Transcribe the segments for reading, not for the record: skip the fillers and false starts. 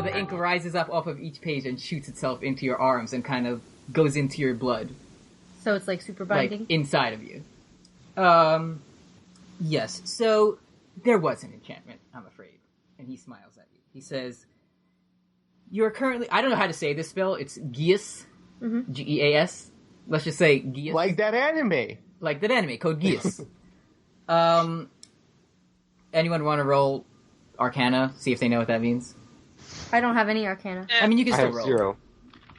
the ink rises up off of each page and shoots itself into your arms and kind of goes into your blood. So it's like super binding? Like, inside of you. Yes. So, there was an enchantment, I'm afraid. And he smiles at you. He says, you are currently... I don't know how to say this spell. It's Geas. Geas. Let's just say Geas. Like that anime. Like that anime, code Geas. Anyone want to roll Arcana? See if they know what that means? I don't have any Arcana. I mean, you can still have roll. 0.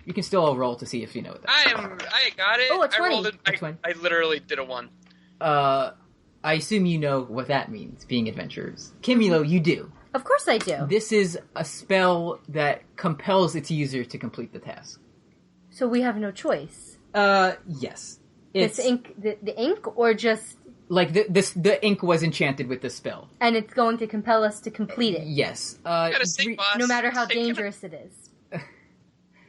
You can still roll to see if you know what that means. I got it. Oh, a 20. I rolled it. I literally did a 1. I assume you know what that means, being adventurers. Kimulo, you do. Of course I do. This is a spell that compels its user to complete the task. So we have no choice. Yes. It's This ink, the ink, or just... like the ink was enchanted with the spell. And it's going to compel us to complete it. Yes. Gotta say, boss, No matter how dangerous it is.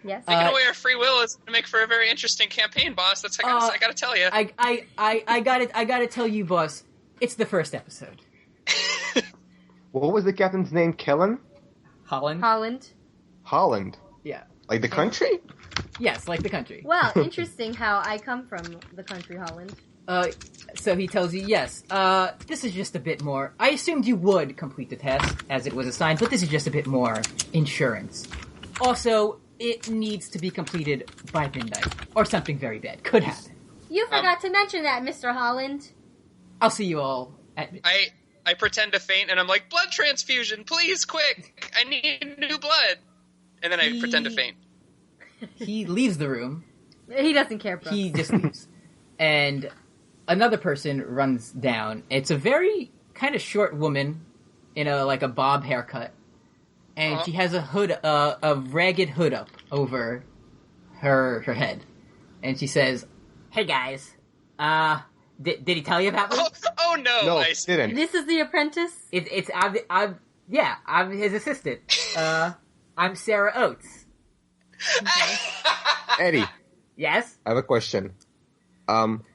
Yes? Taking away our free will is going to make for a very interesting campaign, boss. That's I gotta tell you. I gotta tell you, boss. It's the first episode. What was the captain's name? Kellen? Holland. Holland. Yeah. Like the country? Yes, like the country. Well, interesting how I come from the country Holland. So he tells you, yes, this is just a bit more. I assumed you would complete the task as it was assigned, but this is just a bit more insurance. Also, it needs to be completed by midnight, or something very bad could happen. You forgot to mention that, Mr. Holland. I'll see you all at midnight. I pretend to faint, and I'm like, blood transfusion, please, quick! I need new blood! And then I pretend to faint. He leaves the room. He doesn't care, bro. He just leaves. And another person runs down. It's a very kind of short woman in a bob haircut. And she has a ragged hood up over her head. And she says, "Hey guys, did he tell you about me?" Oh no, No, I didn't. This is the apprentice? I'm his assistant. I'm Sarah Oates. Eddie, Yes? I have a question.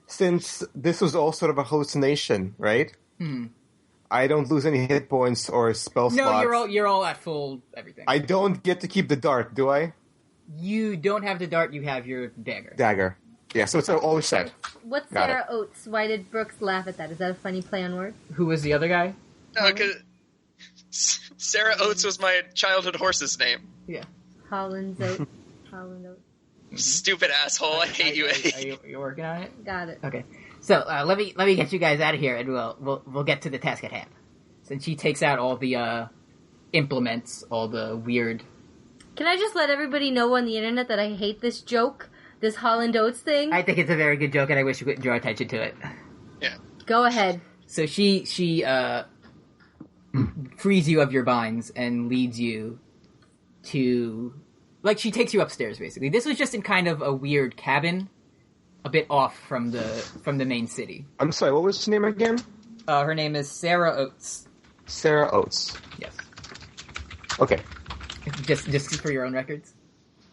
Since this was all sort of a hallucination, right? I don't lose any hit points or spell slots. No, you're all at full everything. I don't get to keep the dart, do I? You don't have the dart, you have your dagger. Dagger. Yeah, so it's all set. What's Got Sarah Oates? Why did Brooks laugh at that? Is that a funny play on words? Who was the other guy? because Sarah Oates was my childhood horse's name. Yeah. Holland Oates. Holland Oates. Stupid asshole! I hate you, Eddie. Are you working on it? Got it. Okay. So let me get you guys out of here, and we'll get to the task at hand. Since she takes out all the implements, all the weird. Can I just let everybody know on the internet that I hate this joke, this Holland Oates thing? I think it's a very good joke, and I wish you could draw attention to it. Yeah. Go ahead. So she frees you of your binds and leads you to, like, she takes you upstairs basically. This was just in kind of a weird cabin, a bit off from the main city. I'm sorry, what was her name again? Her name is Sarah Oates. Sarah Oates. Yes. Okay. Just for your own records.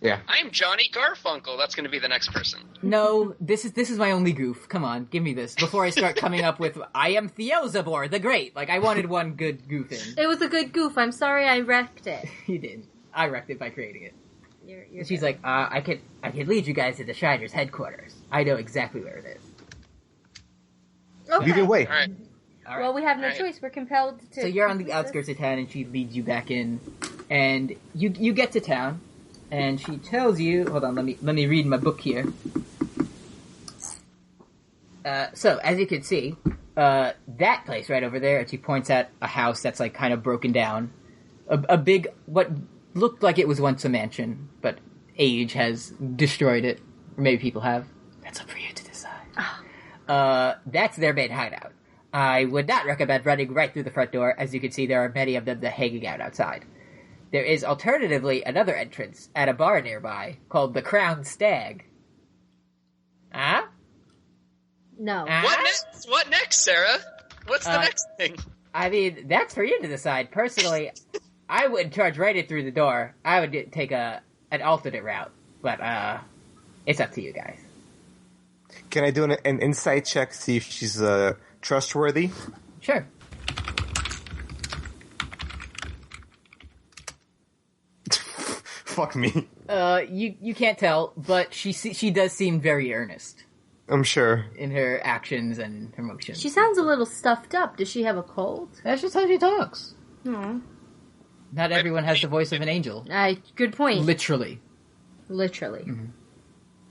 Yeah. I'm Johnny Garfunkel. That's going to be the next person. No, this is my only goof. Come on, give me this before I start coming up with I am Theozabor the Great. Like, I wanted one good goof in. It was a good goof. I'm sorry I wrecked it. You did. I wrecked it by creating it. You're She's good. like, I could lead you guys to the Shriners' headquarters. I know exactly where it is. Okay. Either way. All right. All right. Well, we have no Alright. choice. We're compelled to. So you're on the complete outskirts of town, and she leads you back in, and you get to town, and she tells you. Hold on, let me read my book here. So as you can see, that place right over there, and she points at a house that's like kind of broken down, a big what looked like it was once a mansion, but age has destroyed it, or maybe people have. That's up for you to decide. That's their main hideout. I would not recommend running right through the front door. As you can see, there are many of them hanging out outside. There is alternatively another entrance at a bar nearby called the Crown Stag. Huh? No. What next, Sarah? What's the next thing? I mean, that's for you to decide. Personally, I wouldn't charge right in through the door. I would take an alternate route. But, it's up to you guys. Can I do an insight check, see if she's trustworthy? Sure. fuck me. You can't tell, but she does seem very earnest I'm sure. in her actions and her motions. She sounds a little stuffed up. Does she have a cold? That's just how she talks. No. Not everyone has the voice of an angel. Good point. Literally. Literally.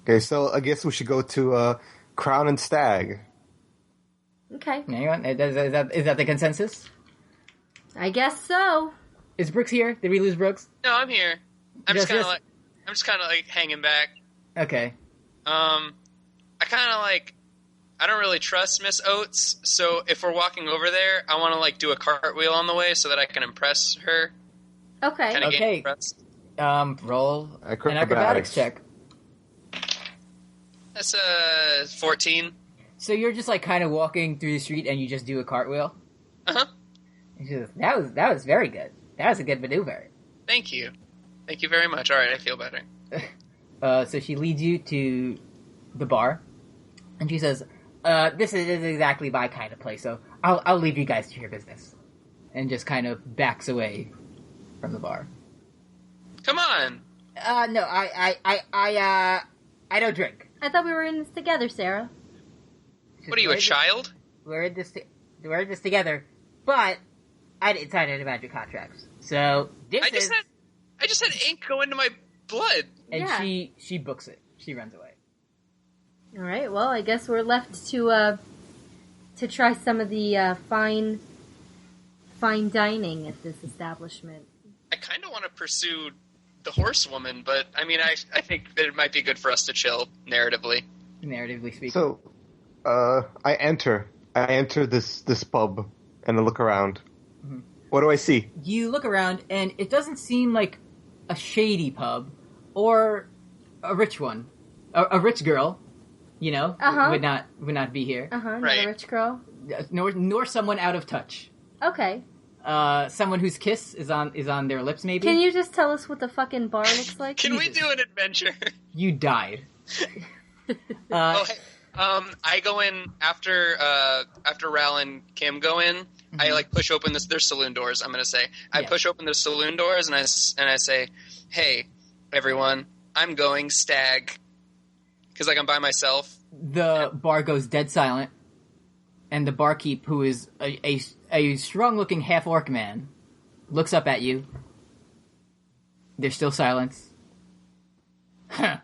Okay, so I guess we should go to Crown and Stag. Okay. Anyone? Is that the consensus? I guess so. Is Brooks here? Did we lose Brooks? No, I'm here. I'm just Yes, kind of like hanging back. Okay. I kind of like. I don't really trust Miss Oates, so if we're walking over there, I want to like do a cartwheel on the way so that I can impress her. Okay. Kind of get Okay. impressed. Roll an Acrobatics. acrobatics check. That's 14. So you're just like kind of walking through the street and you just do a cartwheel? Uh-huh. And she says, that was very good. That was a good maneuver. Thank you. Thank you very much. All right, I feel better. So she leads you to the bar, and she says, this is exactly my kind of place, so I'll leave you guys to your business. And just kind of backs away from the bar. Come on. No, I don't drink. I thought we were in this together, Sarah. What are you, a child? We're in this together, but I didn't sign any magic contracts. So I just had ink go into my blood. And Yeah. she books it. She runs away. All right. Well, I guess we're left to try some of the fine dining at this establishment. I kind of want to pursue the horsewoman, but I mean, I think that it might be good for us to chill narratively. Narratively speaking. So, I enter this pub and I look around. Mm-hmm. What do I see? You look around, and it doesn't seem like a shady pub or a rich one. A rich girl, you know, Uh-huh. would not be here. Not Right. a rich girl. Nor someone out of touch. Okay. Someone whose kiss is on their lips, maybe. Can you just tell us what the fucking bar looks like? Can we Jesus. do an adventure? You died. Oh, hey, I go in after Ral and Kim go in. Mm-hmm. I like push open their saloon doors. I'm gonna say I Yeah. push open the saloon doors and I say, "Hey, everyone, I'm going stag," because like I'm by myself. The bar goes dead silent, and the barkeep, who is a strong-looking half-orc man, looks up at you. There's still silence. Huh.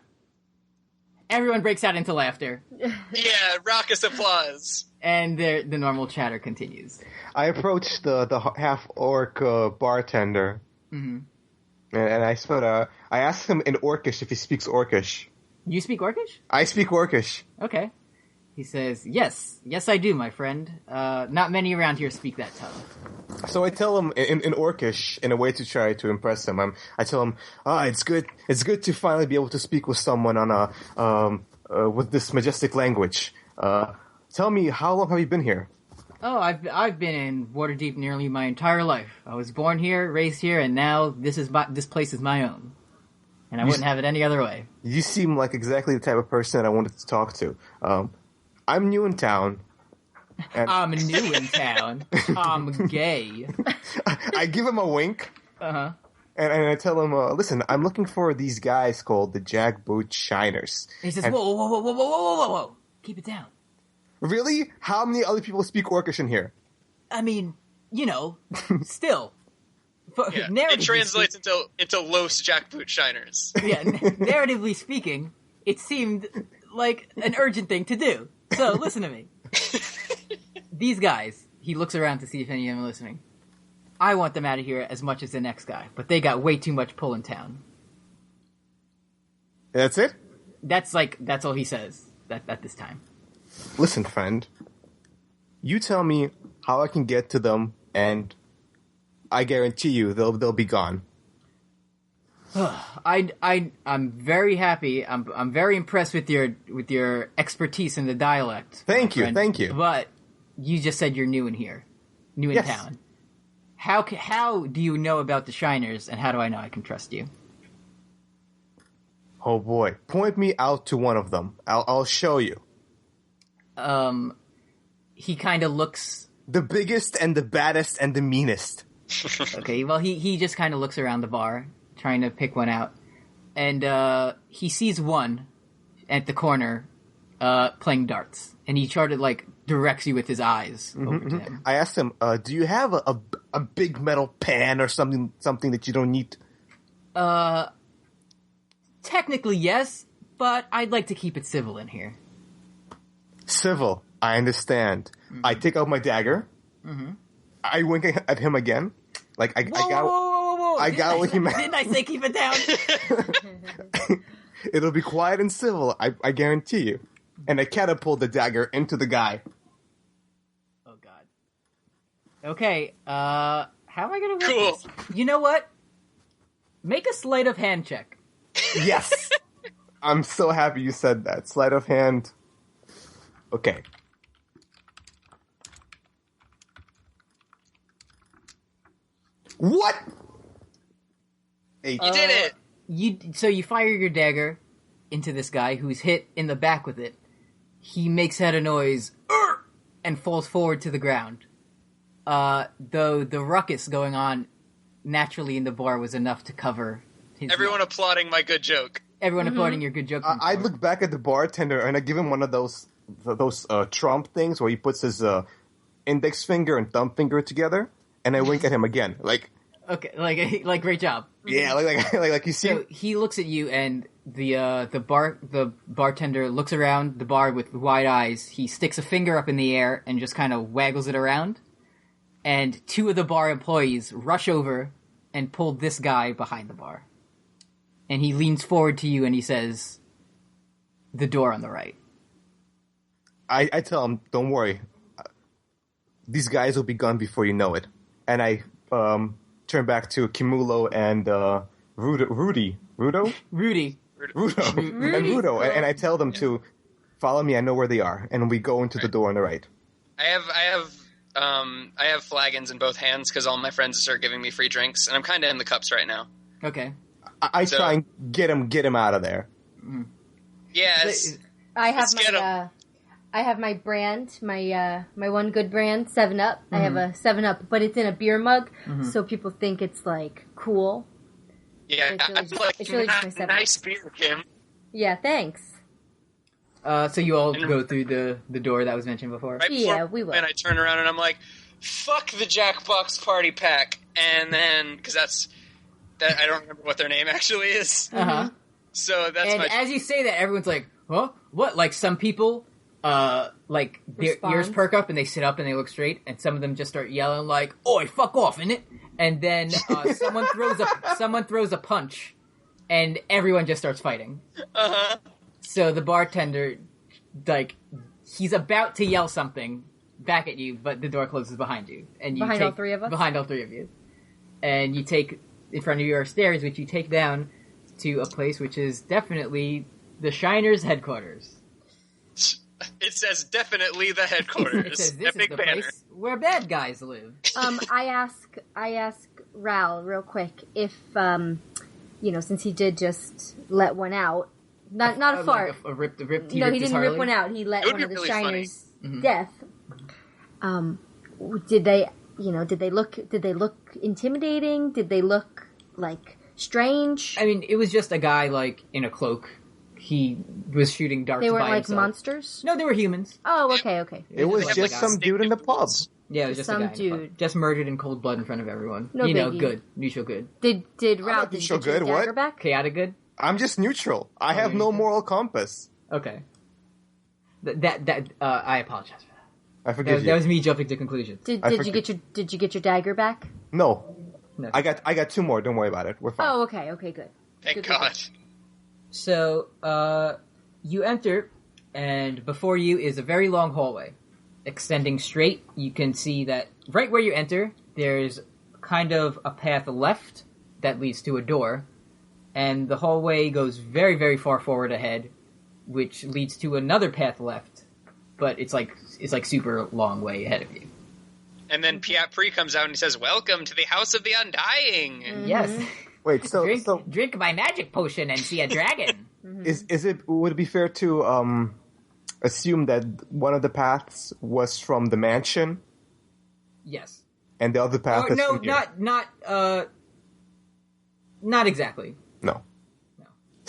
Everyone breaks out into laughter, Yeah, raucous applause. and the normal chatter continues. I approach the half-orc bartender, Mm-hmm. and I ask him in Orcish if he speaks Orcish. You speak Orcish? I speak Orcish. Okay. He says, yes, I do, my friend. Not many around here speak that tongue. So I tell him in Orcish, in a way to try to impress him. I tell him, it's good to finally be able to speak with someone on with this majestic language. Tell me, how long have you been here? Oh, I've been in Waterdeep nearly my entire life. I was born here, raised here, and now this place is my own. And I wouldn't have it any other way. You seem like exactly the type of person that I wanted to talk to. I'm new in town. And I'm new in town. I'm gay. I give him a wink. Uh-huh. And I tell him, listen, I'm looking for these guys called the Jackboot Shiners. He says, And- whoa. Keep it down. Really? How many other people speak Orcish in here? I mean, you know, still. Yeah, Narratively it translates into Los Jackboot Shiners. narratively speaking, it seemed like an urgent thing to do. So, listen to me. These guys, he looks around to see if any of them are listening. I want them out of here as much as the next guy, but they got way too much pull in town. That's it? That's all he says at this time. Listen, friend. You tell me how I can get to them, and I guarantee you they'll be gone. I'm very happy. I'm very impressed with your expertise in the dialect. Thank my you, friend. thank you. But you just said you're new in here, new in Yes. town. How do you know about the Shiners, and how do I know I can trust you? Oh boy. Point me out to one of them. I'll show you. He kind of looks. The biggest and the baddest and the meanest. Okay, well, he just kind of looks around the bar, trying to pick one out. and he sees one at the corner playing darts, and he sort of like directs you with his eyes over to him. I asked him, "Do you have a big metal pan or something that you don't need?" Technically, yes, but I'd like to keep it civil in here. Civil, I understand. I take out my dagger. I wink at him again. Like I got what he meant. Didn't I say keep it down? It'll be quiet and civil, I guarantee you. And I catapult the dagger into the guy. Oh god. Okay, how am I gonna work Cool. this? You know what? Make a sleight of hand check. Yes! I'm so happy you said that. Sleight of hand. Okay. What? 8. You did it! So you fire your dagger into this guy who's hit in the back with it. He makes out a noise and falls forward to the ground. Though the ruckus going on naturally in the bar was enough to cover his Everyone applauding my good joke. Everyone applauding your good joke. I look back at the bartender and I give him one of those Trump things where he puts his index finger and thumb finger together, and I wink at him again. Like, okay, like great job. yeah, like you see. So he looks at you, and the bartender looks around the bar with wide eyes. He sticks a finger up in the air and just kind of waggles it around. And 2 of the bar employees rush over and pull this guy behind the bar. And he leans forward to you and he says, "The door on the right." I tell him, "Don't worry, these guys will be gone before you know it." And I turn back to Kimulo and Rudo, and I tell them to follow me. I know where they are, and we go into the door on the right. I have flagons in both hands because all my friends start giving me free drinks, and I'm kind of in the cups right now. Okay. I try and get him out of there. Yeah, I have my brand, my one good brand, 7-Up. I have a 7-Up, but it's in a beer mug, so people think it's like cool. yeah. It's really just my 7-Up. Nice beer, Kim. Yeah, thanks. So you all go through the door that was mentioned before? Right Yeah, before, we will. And I turn around and I'm like, "Fuck the Jackbox Party Pack," and then because that I don't remember what their name actually is. Uh-huh. So that's And my. as you say that, everyone's like, "Huh? What?" Like some people, like their Respond. ears perk up and they sit up and they look straight, and some of them just start yelling like, "Oi, fuck off!" innit? And then someone throws a punch, and everyone just starts fighting. Uh-huh. So the bartender, like, he's about to yell something back at you, but the door closes behind you, and you Behind take, all 3 of us? Behind all 3 of you, and you take in front of you are stairs, which you take down to a place which is definitely the Shiners' headquarters. It says definitely the headquarters. It says this That is big the banner. place where bad guys live. I ask Ral real quick if, since he did just let one out, not a fart. Like a ripped No, ripped he his didn't Harley? rip one out. He let It would one be of the really Shiners funny. death. Did they look intimidating? Did they look like strange? I mean, it was just a guy like in a cloak. He was shooting darts. They weren't by like himself. monsters? No, they were humans. Oh, okay. It was Like just a some dude in the pub. Yeah, it was just a Some guy in the pub. dude. Just murdered in cold blood in front of everyone. No biggie. Good, neutral good, Did Ral, not did you so get your good, what? dagger back? chaotic good. I'm just neutral. I have no moral compass. Okay. I apologize for that. I forgive That you. was me jumping to conclusions. Did I you forget- get your dagger back? No. No. I got 2 more. Don't worry about it. We're fine. Oh, okay, good. Thank Good, God. So, you enter, and before you is a very long hallway. Extending straight, you can see that right where you enter, there's kind of a path left that leads to a door, and the hallway goes very, very far forward ahead, which leads to another path left, but it's like super long way ahead of you. And then Piat Pri comes out and he says, "Welcome to the House of the Undying." Yes. Wait, so Drink my magic potion and see a dragon. would it be fair to assume that one of the paths was from the mansion Yes. and the other path is no, from here? not exactly. No.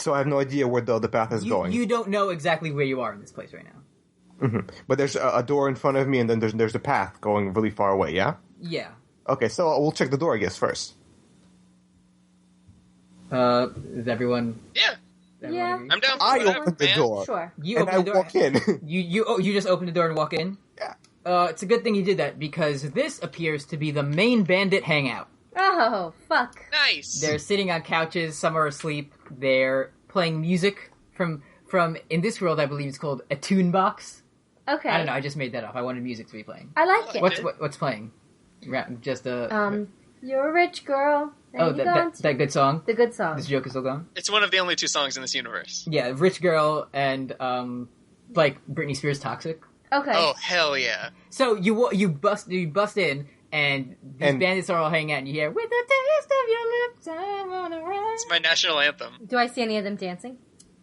so I have no idea where the path is going. You don't know exactly where you are in this place right now. Mm-hmm. But there's a door in front of me, and then there's a path going really far away, yeah? Yeah. Okay, so we'll check the door, I guess, first. Is everyone... Yeah. Yeah. I'm down for I whatever, open the man. door. Sure. You And open I the door. walk in. You just open the door and walk in? Yeah. It's a good thing you did that, because this appears to be the main bandit hangout. Oh, fuck. Nice. They're sitting on couches, some are asleep, they're playing music from in this world, I believe it's called a tune box. Okay. I don't know, I just made that up. I wanted music to be playing. I like it. What's playing? Just a... You're a rich girl. And that good song? The good song. This joke is still going? It's one of the only two songs in this universe. Yeah, Rich Girl and, like, Britney Spears' Toxic. Okay. Oh, hell yeah. So you bust in, and these bandits are all hanging out, and you hear, with the taste of your lips, I wanna run. It's my national anthem. Do I see any of them dancing?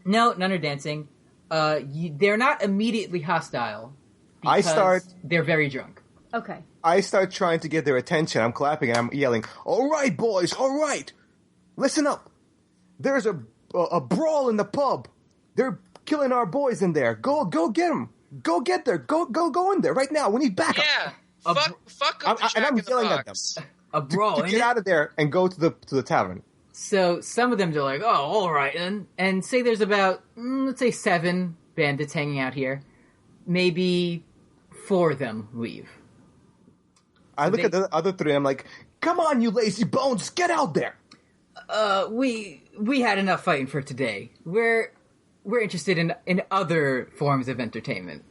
No, none are dancing. They're not immediately hostile. They're very drunk. Okay. I start trying to get their attention. I'm clapping and I'm yelling, "All right, boys, all right. Listen up. There's a brawl in the pub. They're killing our boys in there. Go get them. Go get there. Go in there right now. We need backup." Yeah. Fuck up the Jack and I'm in the yelling Box. at them. A brawl, to get out of there and go to the tavern. So some of them are like, "Oh, all right," and say there's about let's say 7 bandits hanging out here. Maybe 4 of them leave. I look at the other 3 and I'm like, "Come on, you lazy bones, get out there." We had enough fighting for today. We're interested in other forms of entertainment.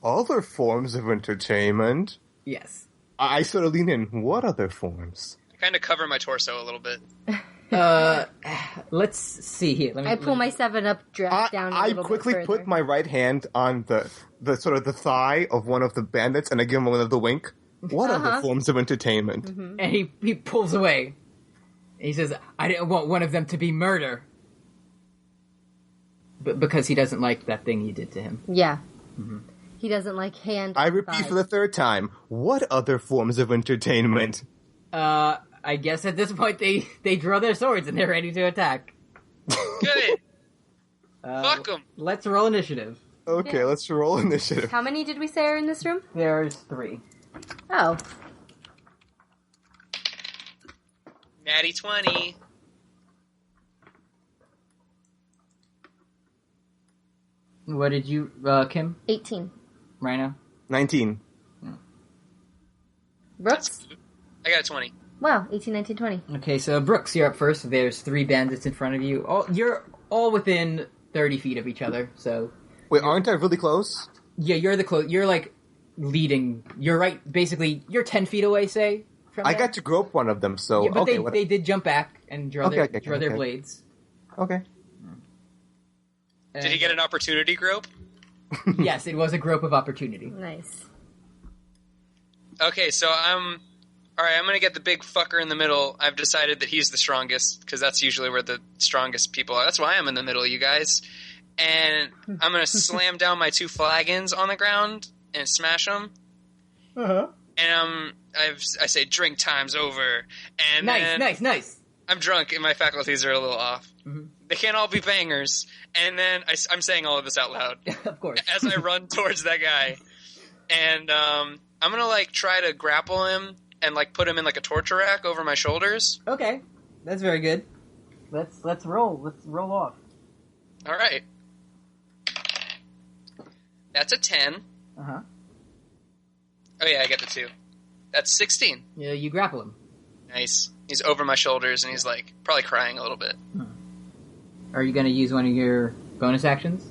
Other forms of entertainment? Yes. I sort of lean in. What other forms? I kind of cover my torso a little bit. Let's see here. I pull my 7-Up dress down a little I quickly bit further. put my right hand on the sort of the thigh of one of the bandits, and I give him another wink. What other forms of entertainment? Mm-hmm. And he pulls away. He says, "I didn't want one of them to be murder." But because he doesn't like that thing you did to him. Yeah. Mm-hmm. He doesn't like hand. I repeat for the 3rd time. What other forms of entertainment? I guess at this point they draw their swords and they're ready to attack. Good. Fuck them. Let's roll initiative. Okay, let's roll initiative. How many did we say are in this room? There's 3. Oh. Natty 20. What did you, Kim? 18. Ryno? 19. Brooks? I got a 20. Wow, 18, 19, 20. Okay, so Brooks, you're up first. There's 3 bandits in front of you. You're all within 30 feet of each other, so... Wait, aren't I really close? Yeah, you're like, leading... You're right, basically, you're 10 feet away, say, from I there. got to grope one of them, so... Yeah, but okay, they did jump back and draw their okay. blades. Okay. Did he get an opportunity grope? Yes, it was a grope of opportunity. Nice. Okay, so I'm gonna get the big fucker in the middle. I've decided that he's the strongest, because that's usually where the strongest people are. That's why I'm in the middle, you guys. And I'm gonna slam down my 2 flagons on the ground and smash them. Uh-huh. And I say, "Drink time's over." And Nice. I'm drunk and my faculties are a little off. Mm-hmm. They can't all be bangers. And then I'm saying all of this out loud. Of course. As I run towards that guy. And I'm going to try to grapple him and put him in a torture rack over my shoulders. Okay. That's very good. Let's roll. Let's roll off. All right. That's a 10. Uh-huh. Oh yeah, I get the 2. That's 16. Yeah, you grapple him. Nice. He's over my shoulders and he's probably crying a little bit. Are you going to use one of your bonus actions?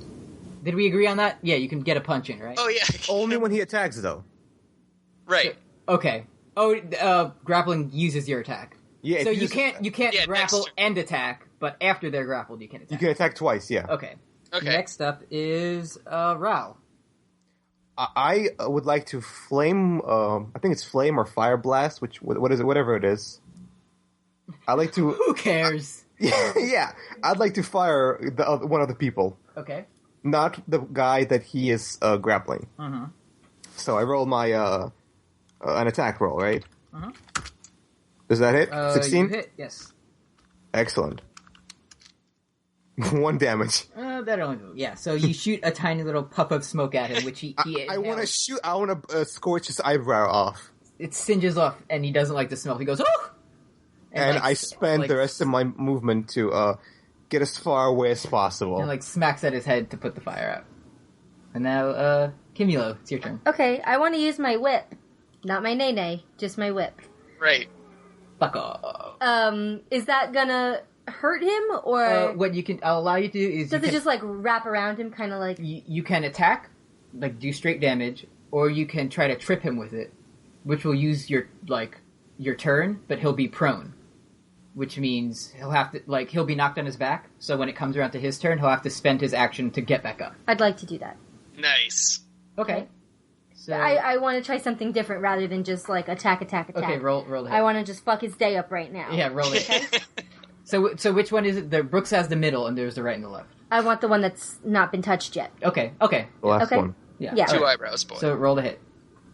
Did we agree on that? Yeah, you can get a punch in, right? Oh yeah. Only when he attacks, though. Right. Okay. Oh, grappling uses your attack. Yeah. So you can't grapple next. and attack, but after they're grappled, you can attack. You can attack twice, yeah. Okay. Okay. Next up is Ral. I would like to flame. I think it's flame or fire blast. What is it? Whatever it is. I like to. Who cares? Yeah, I'd like to fire one of the people, Okay. not the guy that he is grappling. Uh-huh. So I roll my an attack roll, right? Uh-huh. Does that hit? 16? You hit, yes. Excellent. 1 damage. That only so you shoot a tiny little puff of smoke at him, which he I want to shoot. I want to scorch his eyebrow off. It singes off, and he doesn't like the smell. He goes, "Oh!" And I spend the rest of my movement to get as far away as possible. And smacks at his head to put the fire out. And now, Kimulo, it's your turn. Okay, I want to use my whip. Not my nay-nay, just my whip. Right. Fuck off. Is that gonna hurt him, or... what I'll allow you to do is... Does it just, wrap around him, kind of like... You can attack, do straight damage, or you can try to trip him with it, which will use your turn, but he'll be prone. Which means he'll have to, he'll be knocked on his back, so when it comes around to his turn, he'll have to spend his action to get back up. I'd like to do that. Nice. Okay. So I want to try something different rather than just, attack. Okay, roll the hit. I want to just fuck his day up right now. Yeah, roll it. Okay? So which one is it? Brooks has the middle, and there's the right and the left. I want the one that's not been touched yet. Okay. The last one. Yeah. 2 eyebrows, boy. So roll the hit.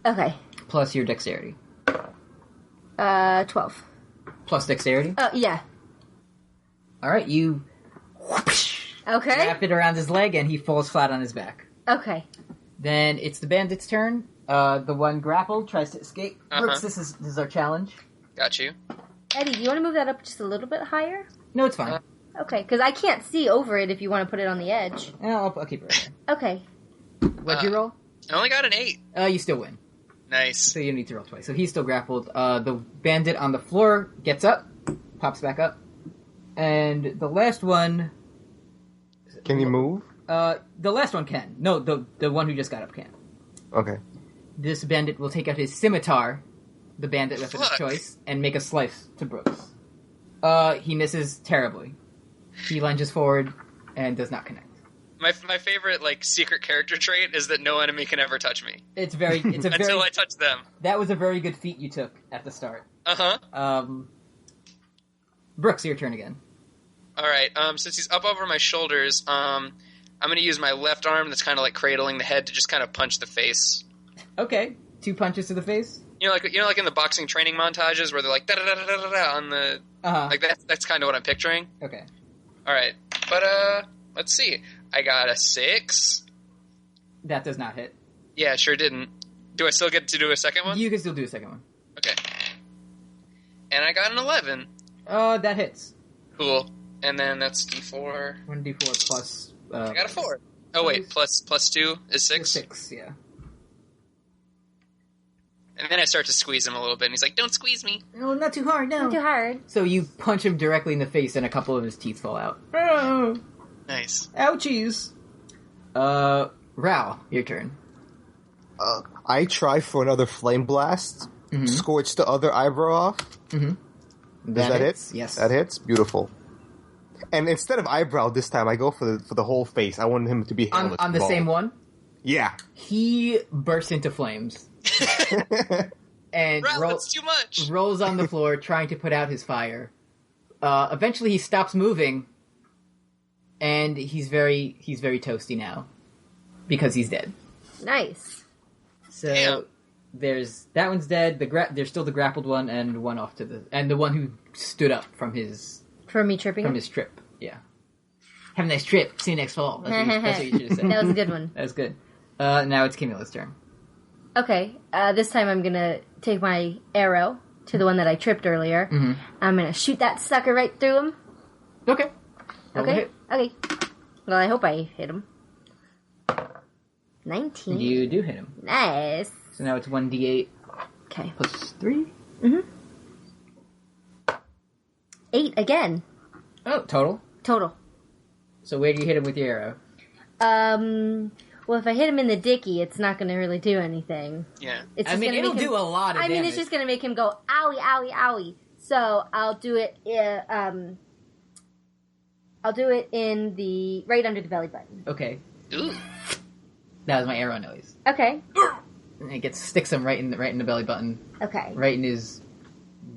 Okay. Plus your dexterity. 12. Plus dexterity? Yeah. Alright, you... Okay. Wrap it around his leg, and he falls flat on his back. Okay. Then it's the bandit's turn. The one grappled tries to escape. Brooks, this is our challenge. Got you. Eddie, do you want to move that up just a little bit higher? No, it's fine. Okay, because I can't see over it if you want to put it on the edge. I'll keep it right there. Okay. What'd you roll? I only got an 8. You still win. Nice. So you need to roll twice. So he's still grappled. The bandit on the floor gets up, pops back up, and the last one... Can he move? The last one can. No, the one who just got up can. Okay. This bandit will take out his scimitar, the bandit weapon of choice, and make a slice to Brooks. He misses terribly. He lunges forward and does not connect. My favorite secret character trait is that no enemy can ever touch me. It's until I touch them. That was a very good feat you took at the start. Brooks, your turn again. All right. Since he's up over my shoulders, I'm going to use my left arm that's kind of cradling the head to just kind of punch the face. Okay, 2 punches to the face. Like in the boxing training montages where they're da da da da da da on the that's kind of what I'm picturing. Okay. All right, but let's see. I got a 6. That does not hit. Yeah, sure didn't. Do I still get to do a second one? You can still do a second one. Okay. And I got an 11. That hits. Cool. And then that's D4. 1d4 plus... I got a 4. Oh, wait. Plus 2 is 6? 6, yeah. And then I start to squeeze him a little bit, and he's like, don't squeeze me. No, not too hard, no. Not too hard. So you punch him directly in the face, and a couple of his teeth fall out. Oh! Nice. Ouchies! Ral, your turn. I try for another flame blast. Mm-hmm. Scorch the other eyebrow off. Mm-hmm. Does that hits? hit? Yes. That hits? Beautiful. And instead of eyebrow this time, I go for the whole face. I want him to be on the same one? Yeah. He bursts into flames. And that's too much. Rolls on the floor, trying to put out his fire. Eventually he stops moving, and he's very toasty now. Because he's dead. Nice. So... Damn. There's that one's dead. There's still the grappled one and one off to the one who stood up from his me tripping from his trip. Yeah, have a nice trip. See you next fall. That's what you should have said. That was a good one. That was good. Now it's Kimulo's turn. Okay, this time I'm gonna take my arrow to the one that I tripped earlier. Mm-hmm. I'm gonna shoot that sucker right through him. Okay. Okay. Well, I hope I hit him. 19. You do hit him. Nice. So now it's 1d8. Okay. Plus 3? Mm-hmm. 8 again. Oh, total? Total. So where do you hit him with your arrow? Well, if I hit him in the dicky, it's not going to really do anything. Yeah. It'll do a lot of damage. it's just going to make him go, owie, owie, owie. So I'll do it, right under the belly button. Okay. Ooh. That was my arrow noise. Okay. And it sticks him right in the belly button. Okay. Right in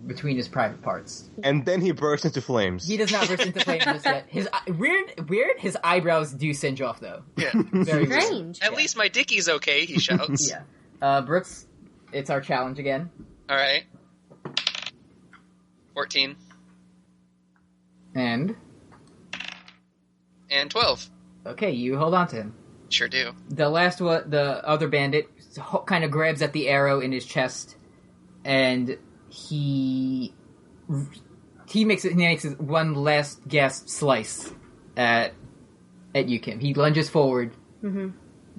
between his private parts. And then he bursts into flames. He does not burst into flames just yet. His weird. His eyebrows do singe off though. Yeah. Very strange. At least my dickie's okay. He shouts. Yeah. Brooks, it's our challenge again. All right. 14. And And 12. Okay, you hold on to him. Sure do. The last one, the other bandit, kind of grabs at the arrow in his chest, and he makes one last gasp slice at you, Kim. He lunges forward and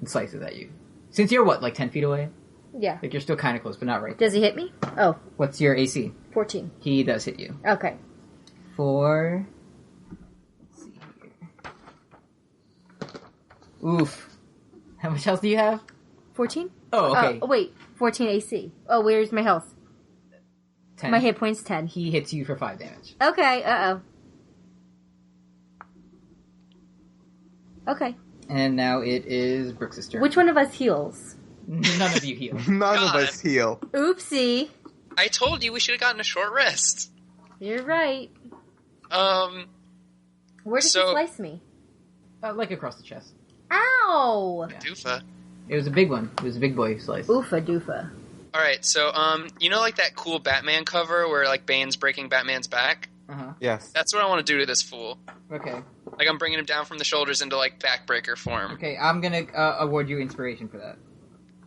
slices at you. Since you're like 10 feet away? Yeah. Like you're still kind of close, but not right. Does he hit me? Oh. What's your AC? 14. He does hit you. Okay. Let's see here. Oof. How much health do you have? 14? Oh, okay. Wait. 14 AC. Oh, where's my health? 10. My hit point's 10. He hits you for 5 damage. Okay, Okay. And now it is Brooks' turn. Which one of us heals? None of you heal. None of us heal. Oopsie. I told you we should have gotten a short rest. You're right. Where did he slice me? Like across the chest. Ow! Yeah. Doofa. It was a big one. It was a big boy slice. Oofa doofa. Alright, so, you know like that cool Batman cover where, like, Bane's breaking Batman's back? Uh-huh. Yes. That's what I want to do to this fool. Okay. Like, I'm bringing him down from the shoulders into, like, backbreaker form. Okay, I'm gonna award you inspiration for that.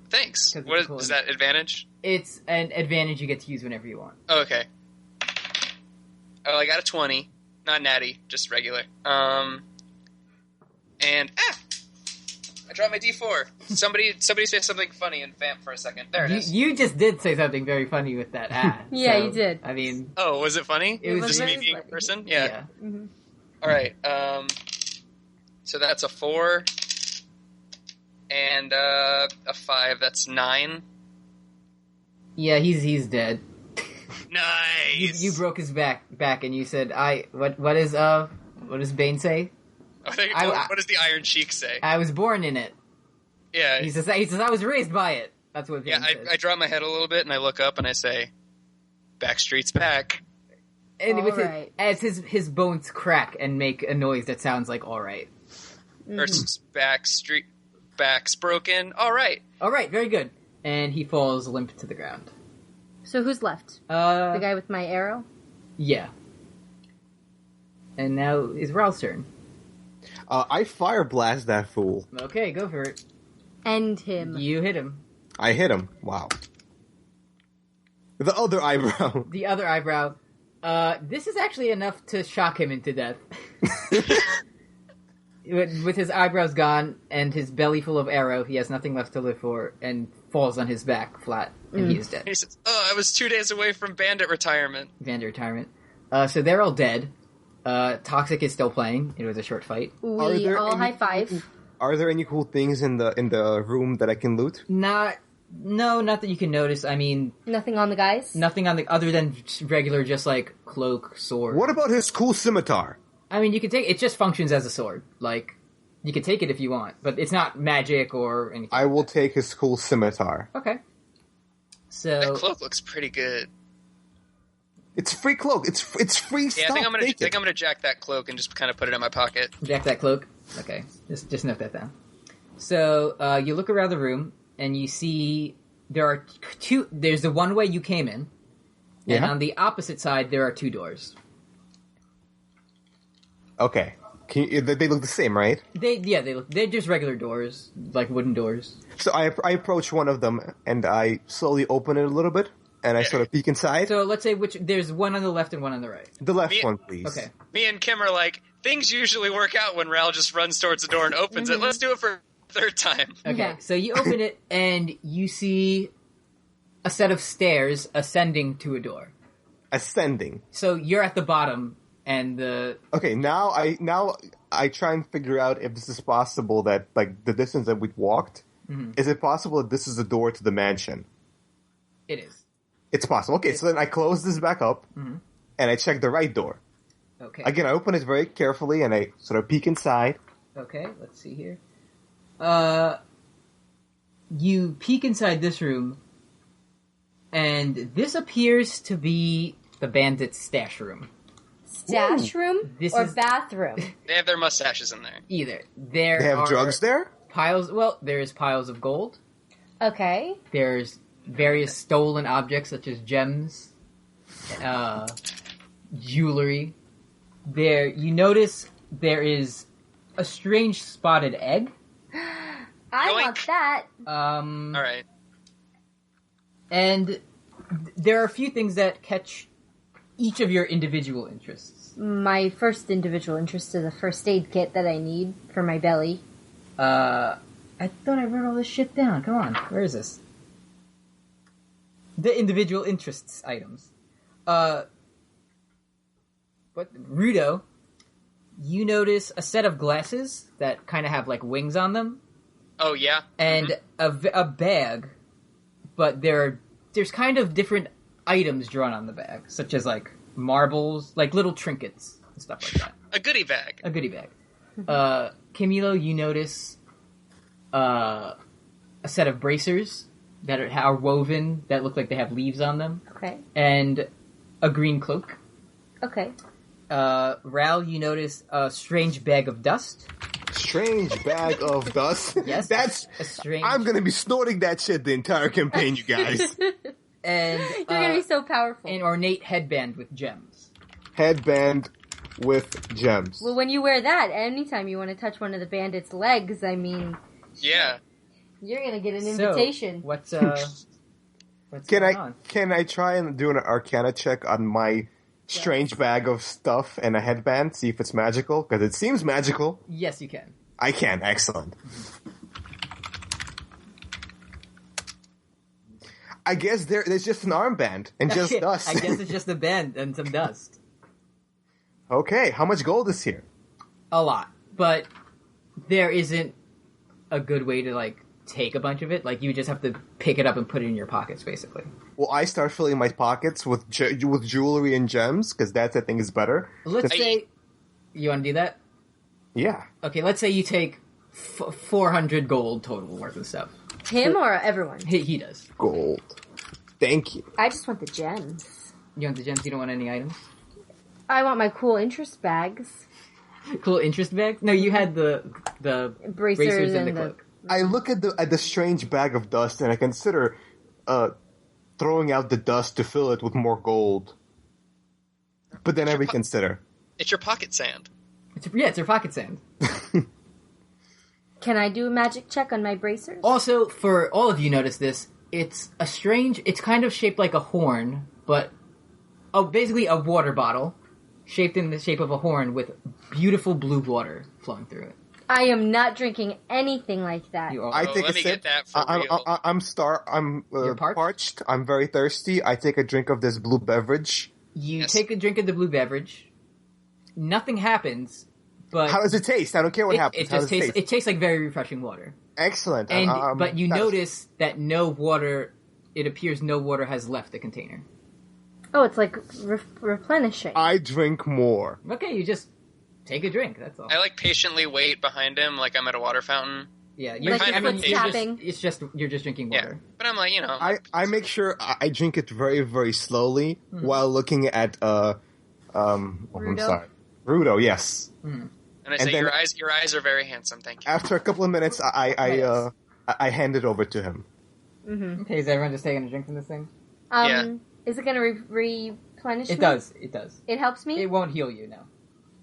Thanks. 'Cause What it's cool. is that, advantage? It's an advantage you get to use whenever you want. Oh, okay. Oh, I got a 20. Not natty, just regular. And, I dropped my D4. Somebody say something funny and vamp for a second. There it is. You just did say something very funny with that Yeah, so, you did. I mean... Oh, was it funny? It was just me very being a funny. person? Yeah. Yeah. Mm-hmm. Alright, so that's a 4. And, a 5. That's 9. Yeah, he's dead. Nice! You broke his back, and you said, what does Bane say? What does the Iron Sheik say? I was born in it. Yeah. He says, I was raised by it. That's what Bane says. I drop my head a little bit and I look up and I say, Backstreet's back. And All with right. as his bones crack and make a noise that sounds like all right. Versus back's broken. All right. All right, very good. And he falls limp to the ground. So who's left? The guy with my arrow? Yeah. And now is Ral's turn. I fire blast that fool. Okay, go for it. End him. You hit him. I hit him. Wow. The other eyebrow. The other eyebrow. This is actually enough to shock him into death. With his eyebrows gone and his belly full of arrow, he has nothing left to live for and falls on his back flat, and he is dead. He says, I was 2 days away from bandit retirement. Bandit retirement. So they're all dead. Toxic is still playing. It was a short fight. We all high five. Are there any cool things in the room that I can loot? Not that you can notice. I mean, Nothing on the guys? nothing on the other than regular, just like cloak, sword. What about his cool scimitar? I mean, you can take it. Just functions as a sword. Like, you can take it if you want, but it's not magic or anything. I will take his cool scimitar. Okay. That So cloak looks pretty good. It's free cloak. It's free Yeah, stuff. I think Take it. I'm gonna jack that cloak and just kind of put it in my pocket. jack that cloak. Okay, just note that down. So you look around the room and you see there are two. There's the one way you came in, and Yeah. on the opposite side there are 2 doors. Okay. They look the same, right? They're just regular doors, like wooden doors. So I approach one of them and I slowly open it a little bit and I sort of peek inside. So let's say there's one on the left and one on the right. The left Me- one, please. Okay. Me and Kim are like, things usually work out when Ral just runs towards the door and opens it. Let's do it for a third time. Okay, Yeah. so you open it and you see a set of stairs ascending to a door. Ascending. So you're at the bottom, and the Okay, now I try and figure out if this is possible that, like, the distance that we walked, is it possible that this is the door to the mansion? it is. It's possible. Okay, so then I close this back up, and I check the right door. Okay. Again, I open it very carefully, and I sort of peek inside. Okay, let's see here. You peek inside this room, and this appears to be the bandit's stash room. Stash room This or is- bathroom? They have their mustaches in there. Either. They have drugs there? Piles. Well, there's piles of gold. Okay. There's various stolen objects such as gems, jewelry. There, you notice there is a strange spotted egg. I Yoink. want that. All right. And there are a few things that catch each of your individual interests. My first individual interest is a first aid kit that I need for my belly. I thought I wrote all this shit down. Come on, where is this? The individual interests items. But Rudo, you notice a set of glasses that kind of have like wings on them. Oh yeah. And a bag, but there's kind of different items drawn on the bag, such as like marbles, like little trinkets and stuff like that. A goodie bag. A goodie bag. Kimulo, you notice a set of bracers that are woven that look like they have leaves on them. Okay. And a green cloak. Okay. Ral, you notice a strange bag of dust. Strange bag of dust. Yes, That's a strange. I'm gonna be snorting that shit the entire campaign, you guys. And You're gonna be so powerful. an ornate headband with gems. Headband with gems. Well, when you wear that, anytime you want to touch one of the bandits' legs, I mean, Yeah. you're gonna get an invitation. So, what's going on? Can I try and do an Arcana check on my strange bag of stuff and a headband? See if it's magical, because it seems magical. Yes, you can. I can. Excellent. I guess there's just an armband and just dust. I guess it's just a band and some dust. Okay, how much gold is here? A lot, but there isn't a good way to like take a bunch of it. Like you just have to pick it up and put it in your pockets, basically. Well, I start filling my pockets with jewelry and gems, because that I think is better. Let's say you want to do that. Yeah. Okay, let's say you take 400 gold total worth of stuff. Him or everyone? He does. Gold. Thank you. I just want the gems. You want the gems? You don't want any items? I want my cool interest bags. Cool interest bag? No, you had the bracers and the cloak. I look at the strange bag of dust and I consider throwing out the dust to fill it with more gold. But then I reconsider. It's your pocket sand. It's your pocket sand. Can I do a magic check on my bracers? Also, for all of you notice this, it's kind of shaped like a horn, but basically a water bottle shaped in the shape of a horn with beautiful blue water flowing through it. I am not drinking anything like that. You are. I take let a me sip. get that for real. I'm You're parched. I'm very thirsty. I take a drink of this blue beverage. You Yes. take a drink of the blue beverage. Nothing happens, but How does it taste? I don't care what happens. it How just does tastes. It tastes like very refreshing water. Excellent. And but you that's- notice that no water. It appears no water has left the container. Oh, it's like replenishing. I drink more. Okay, you just take a drink. That's all. I like patiently wait behind him like I'm at a water fountain. Yeah, Like your foot's tapping. you're just drinking Yeah. water. But I'm like, I make sure I drink it very, very slowly while looking at I'm sorry. Rudo, yes. and I say, and then- your eyes are very handsome, thank you. After a couple of minutes, I hand it over to him. Okay, is everyone just taking a drink from this thing? Yeah. Is it going to replenish me? It does. It does. It helps me? It won't heal you, no.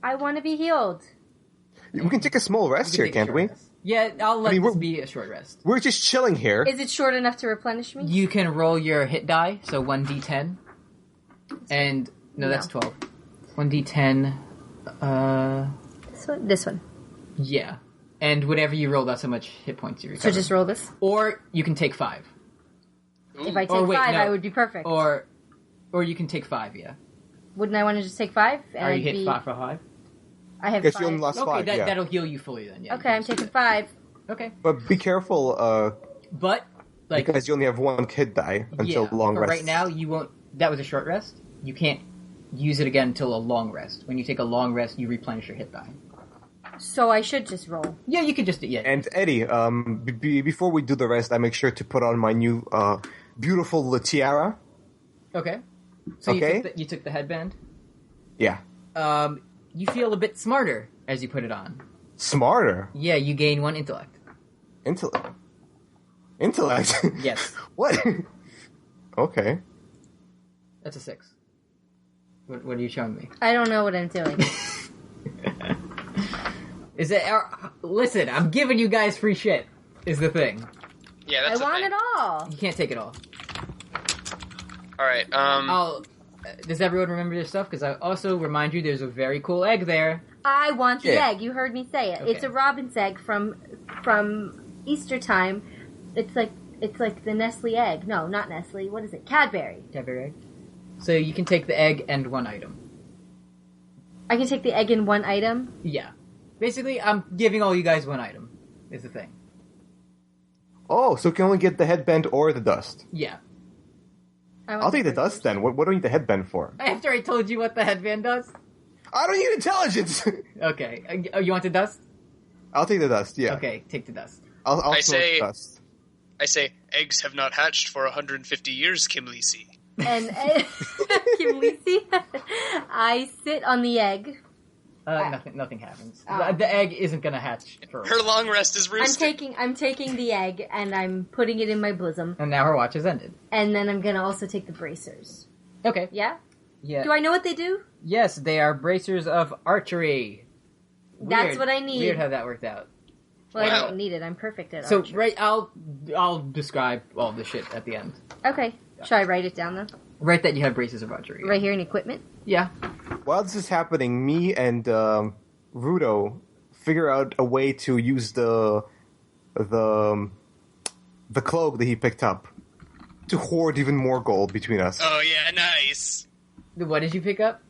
I want to be healed. We can take a small rest You here, can take a can't we? short rest. Yeah, I'll let mean, this we're- be a short rest. We're just chilling here. Is it short enough to replenish me? You can roll your hit die, so 1d10. And, no, that's 12. 1d10, This one. yeah. And whatever you roll, that's how much hit points you So recover. just roll this? Or you can take 5. If I take Oh, wait, 5, no. I would be perfect. Or you can take 5, yeah. Wouldn't I want to just take 5? And Are you I'd hit be... 5 for 5? I have Guess 5. you only lost Okay, 5, yeah. that'll heal you fully then, yeah. Okay, I'm taking 5. Okay. But be careful, But, like... because you only have one hit die until yeah, long for rest. right now, you won't... That was a short rest. You can't use it again until a long rest. When you take a long rest, you replenish your hit die. So I should just roll. Yeah, you could just... Yeah. And Eddie, before we do the rest, I make sure to put on my new beautiful tiara. Okay. So Okay. you took the headband. Yeah. You feel a bit smarter as you put it on. Smarter. Yeah, you gain 1 intellect. Intellect. Intellect? Yes. What? Okay. That's a 6. What are you showing me? I don't know what I'm doing. Is it? Listen, I'm giving you guys free shit. Is the thing. Yeah, that's I want it all. You can't take it all. All right. Does everyone remember this stuff? Because I also remind you, there's a very cool egg there. I want the egg. You heard me say it. Okay. It's a robin's egg from Easter time. It's like the Nestle egg. No, not Nestle. What is it? Cadbury. Cadbury egg. So you can take the egg and one item. I can take the egg in one item? Yeah. Basically, I'm giving all you guys one item, is the thing. Oh, so you can only get the headband or the dust. Yeah. I'll take the dust then. What do I need the headband for? After I told you what the headband does? I don't need intelligence! Okay. You want the dust? I'll take the dust, yeah. Okay, take the dust. I'll the dust. I say, eggs have not hatched for 150 years, Kimlisi. And Kimlisi, I sit on the egg. Nothing happens. The egg isn't gonna hatch for Her long rest is roosting. I'm taking the egg and I'm putting it in my bosom. And now her watch has ended. And then I'm gonna also take the bracers. Okay. Yeah? Yeah. Do I know what they do? Yes, they are bracers of archery. That's what I need. Weird how that worked out. Well, Wow. I don't need it. I'm perfect at So, archery. I'll describe all the shit at the end. Okay. Should I write it down then? Write that you have bracers of archery. Right here in equipment? Yeah. While this is happening, me and Rudo figure out a way to use the cloak that he picked up to hoard even more gold between us. Oh, yeah, nice. What did you pick up?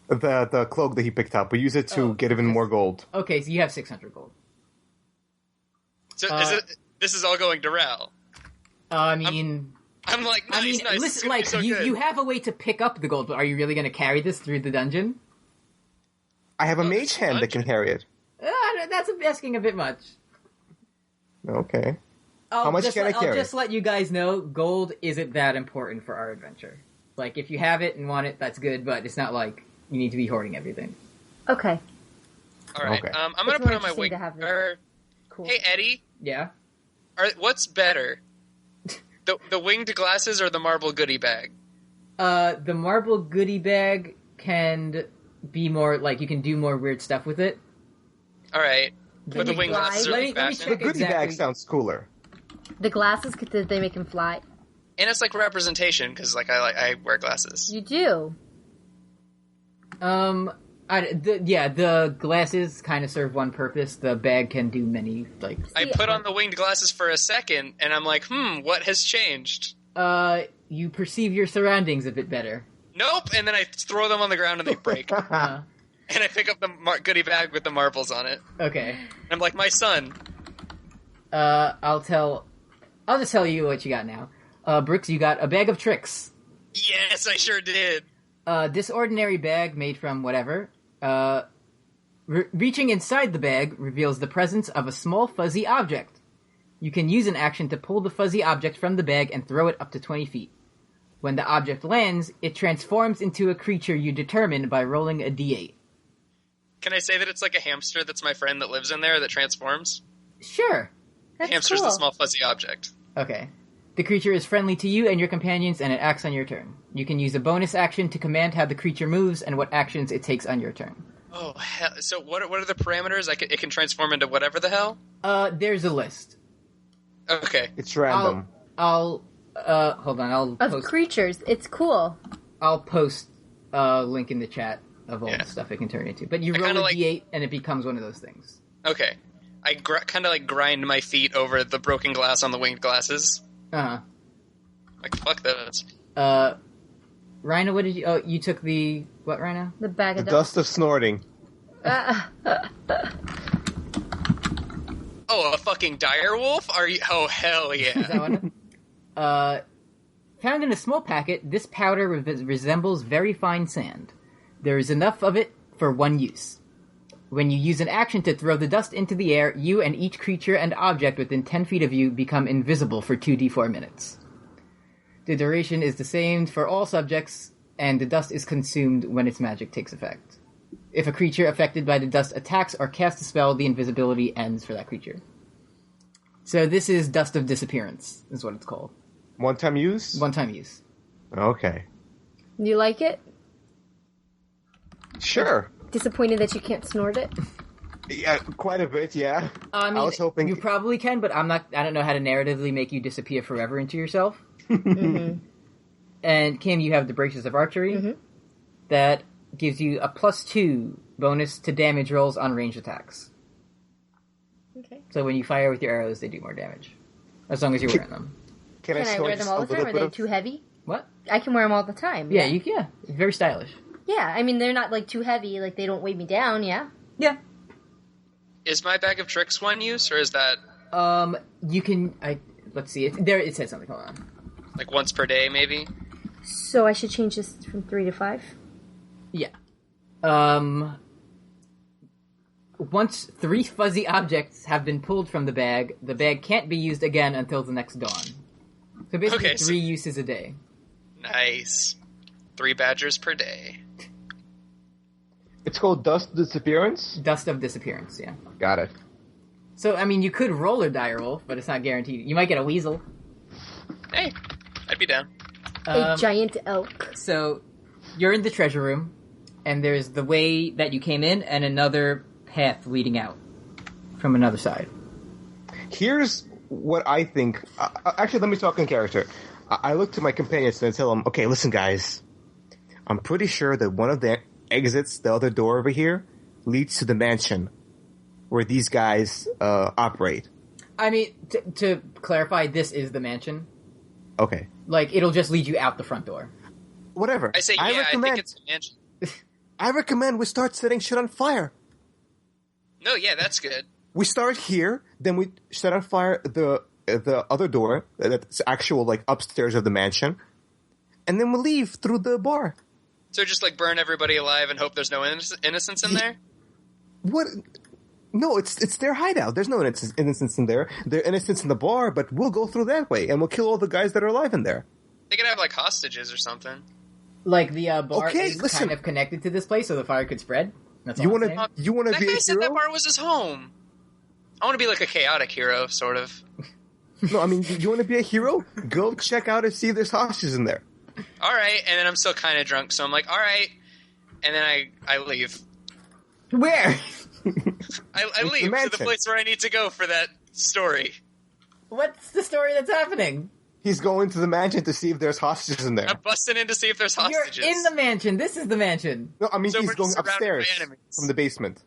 The cloak that he picked up. We use it to get even more gold. Okay, so you have 600 gold. So this is all going to Ral. I mean... I'm like, nice. Listen, like, so you have a way to pick up the gold, but are you really going to carry this through the dungeon? I have a mage hand that can carry it. That's asking a bit much. Okay. How much can I carry? I'll just let you guys know, gold isn't that important for our adventure. Like, if you have it and want it, that's good, but it's not like you need to be hoarding everything. Okay. All right. Okay. I'm going to put on my wing. Cool. Hey, Eddy. Yeah? What's better? The winged glasses or the marble goodie bag? The marble goodie bag can be more, like, you can do more weird stuff with it. Alright. But the winged glasses are Let like me fashion. The goodie bag sounds cooler. The glasses, did they make him fly? And it's like representation, because like I wear glasses. You do. The glasses kind of serve one purpose. The bag can do many, like... I put on the winged glasses for a second, and I'm like, what has changed? You perceive your surroundings a bit better. Nope, and then I throw them on the ground and they break. And I pick up the goodie bag with the marbles on it. Okay. And I'm like, my son. I'll just tell you what you got now. Brooks, you got a bag of tricks. Yes, I sure did. This ordinary bag made from whatever, reaching inside the bag reveals the presence of a small fuzzy object. You can use an action to pull the fuzzy object from the bag and throw it up to 20 feet. When the object lands, it transforms into a creature you determine by rolling a d8. Can I say that it's like a hamster that's my friend that lives in there that transforms? Sure. That's Hamster's cool. the small fuzzy object. Okay. The creature is friendly to you and your companions, and it acts on your turn. You can use a bonus action to command how the creature moves and what actions it takes on your turn. Oh, hell. So what are the parameters? It can transform into whatever the hell? There's a list. Okay. It's random. Hold on, I'll Of post... creatures. It's cool. I'll post a link in the chat of all the stuff it can turn into. But you roll a d8, and it becomes one of those things. Okay. I kind of like grind my feet over the broken glass on the winged glasses. Uh-huh. Like, fuck those. Ryno, what did you... Oh, you took the... What, Ryno? The bag The of dust of snorting. Oh, a fucking dire wolf? Are you? Oh, hell Is yeah. that one? Found in a small packet, this powder resembles very fine sand. There is enough of it for one use. When you use an action to throw the dust into the air, you and each creature and object within 10 feet of you become invisible for 2d4 minutes. The duration is the same for all subjects, and the dust is consumed when its magic takes effect. If a creature affected by the dust attacks or casts a spell, the invisibility ends for that creature. So this is Dust of Disappearance, is what it's called. One-time use? One-time use. Okay. You like it? Sure. Disappointed that you can't snort it? Yeah, quite a bit, yeah. I mean, I was hoping... you probably can, but I don't know how to narratively make you disappear forever into yourself. Mm-hmm. And Kim, you have the Braces of Archery. Mm-hmm. That gives you a +2 bonus to damage rolls on ranged attacks. Okay. So when you fire with your arrows, they do more damage. As long as you're wearing them. Can I wear them all the time? Are they too heavy? What? I can wear them all the time. Yeah, yeah. Very stylish. Yeah, I mean, they're not, like, too heavy. Like, they don't weigh me down, yeah? Yeah. Is my bag of tricks one use, or is that... You can... let's see. It says something. Hold on. Like once per day, maybe? So I should change this from 3 to 5? Yeah. Once 3 fuzzy objects have been pulled from the bag can't be used again until the next dawn. So basically 3 uses a day. Nice. 3 badgers per day. It's called Dust of Disappearance? Dust of Disappearance, yeah. Got it. So, I mean, you could roll or die roll, but it's not guaranteed. You might get a weasel. Hey, I'd be down. A giant elk. So, you're in the treasure room, and there's the way that you came in and another path leading out from another side. Here's what I think. Actually, let me talk in character. I look to my companions and tell them, okay, listen, guys. I'm pretty sure that one of the exits, the other door over here, leads to the mansion where these guys operate. I mean, to clarify, this is the mansion. Okay. Like, it'll just lead you out the front door. Whatever. I say, I think it's a mansion. I recommend we start setting shit on fire. No, yeah, that's good. We start here, then we set on fire the other door, that's actual, like, upstairs of the mansion, and then we leave through the bar. So just, like, burn everybody alive and hope there's no innocence in there? What? No, it's their hideout. There's no innocence in there. There's innocence in the bar, but we'll go through that way, and we'll kill all the guys that are alive in there. They could have, like, hostages or something. Like, the bar is kind of connected to this place, so the fire could spread? That's all you want to That be a guy said hero? that bar was his home. I want to be, like, a chaotic hero, sort of. No, I mean, you want to be a hero? Go check out and see if there's hostages in there. All right, and then I'm still kind of drunk, so I'm like, all right, and then I leave. Where? I leave to the place where I need to go for that story. What's the story that's happening? He's going to the mansion to see if there's hostages in there. I'm busting in to see if there's hostages. You're in the mansion. This is the mansion. No, I mean, So he's we're going surrounded by upstairs enemies. from the basement.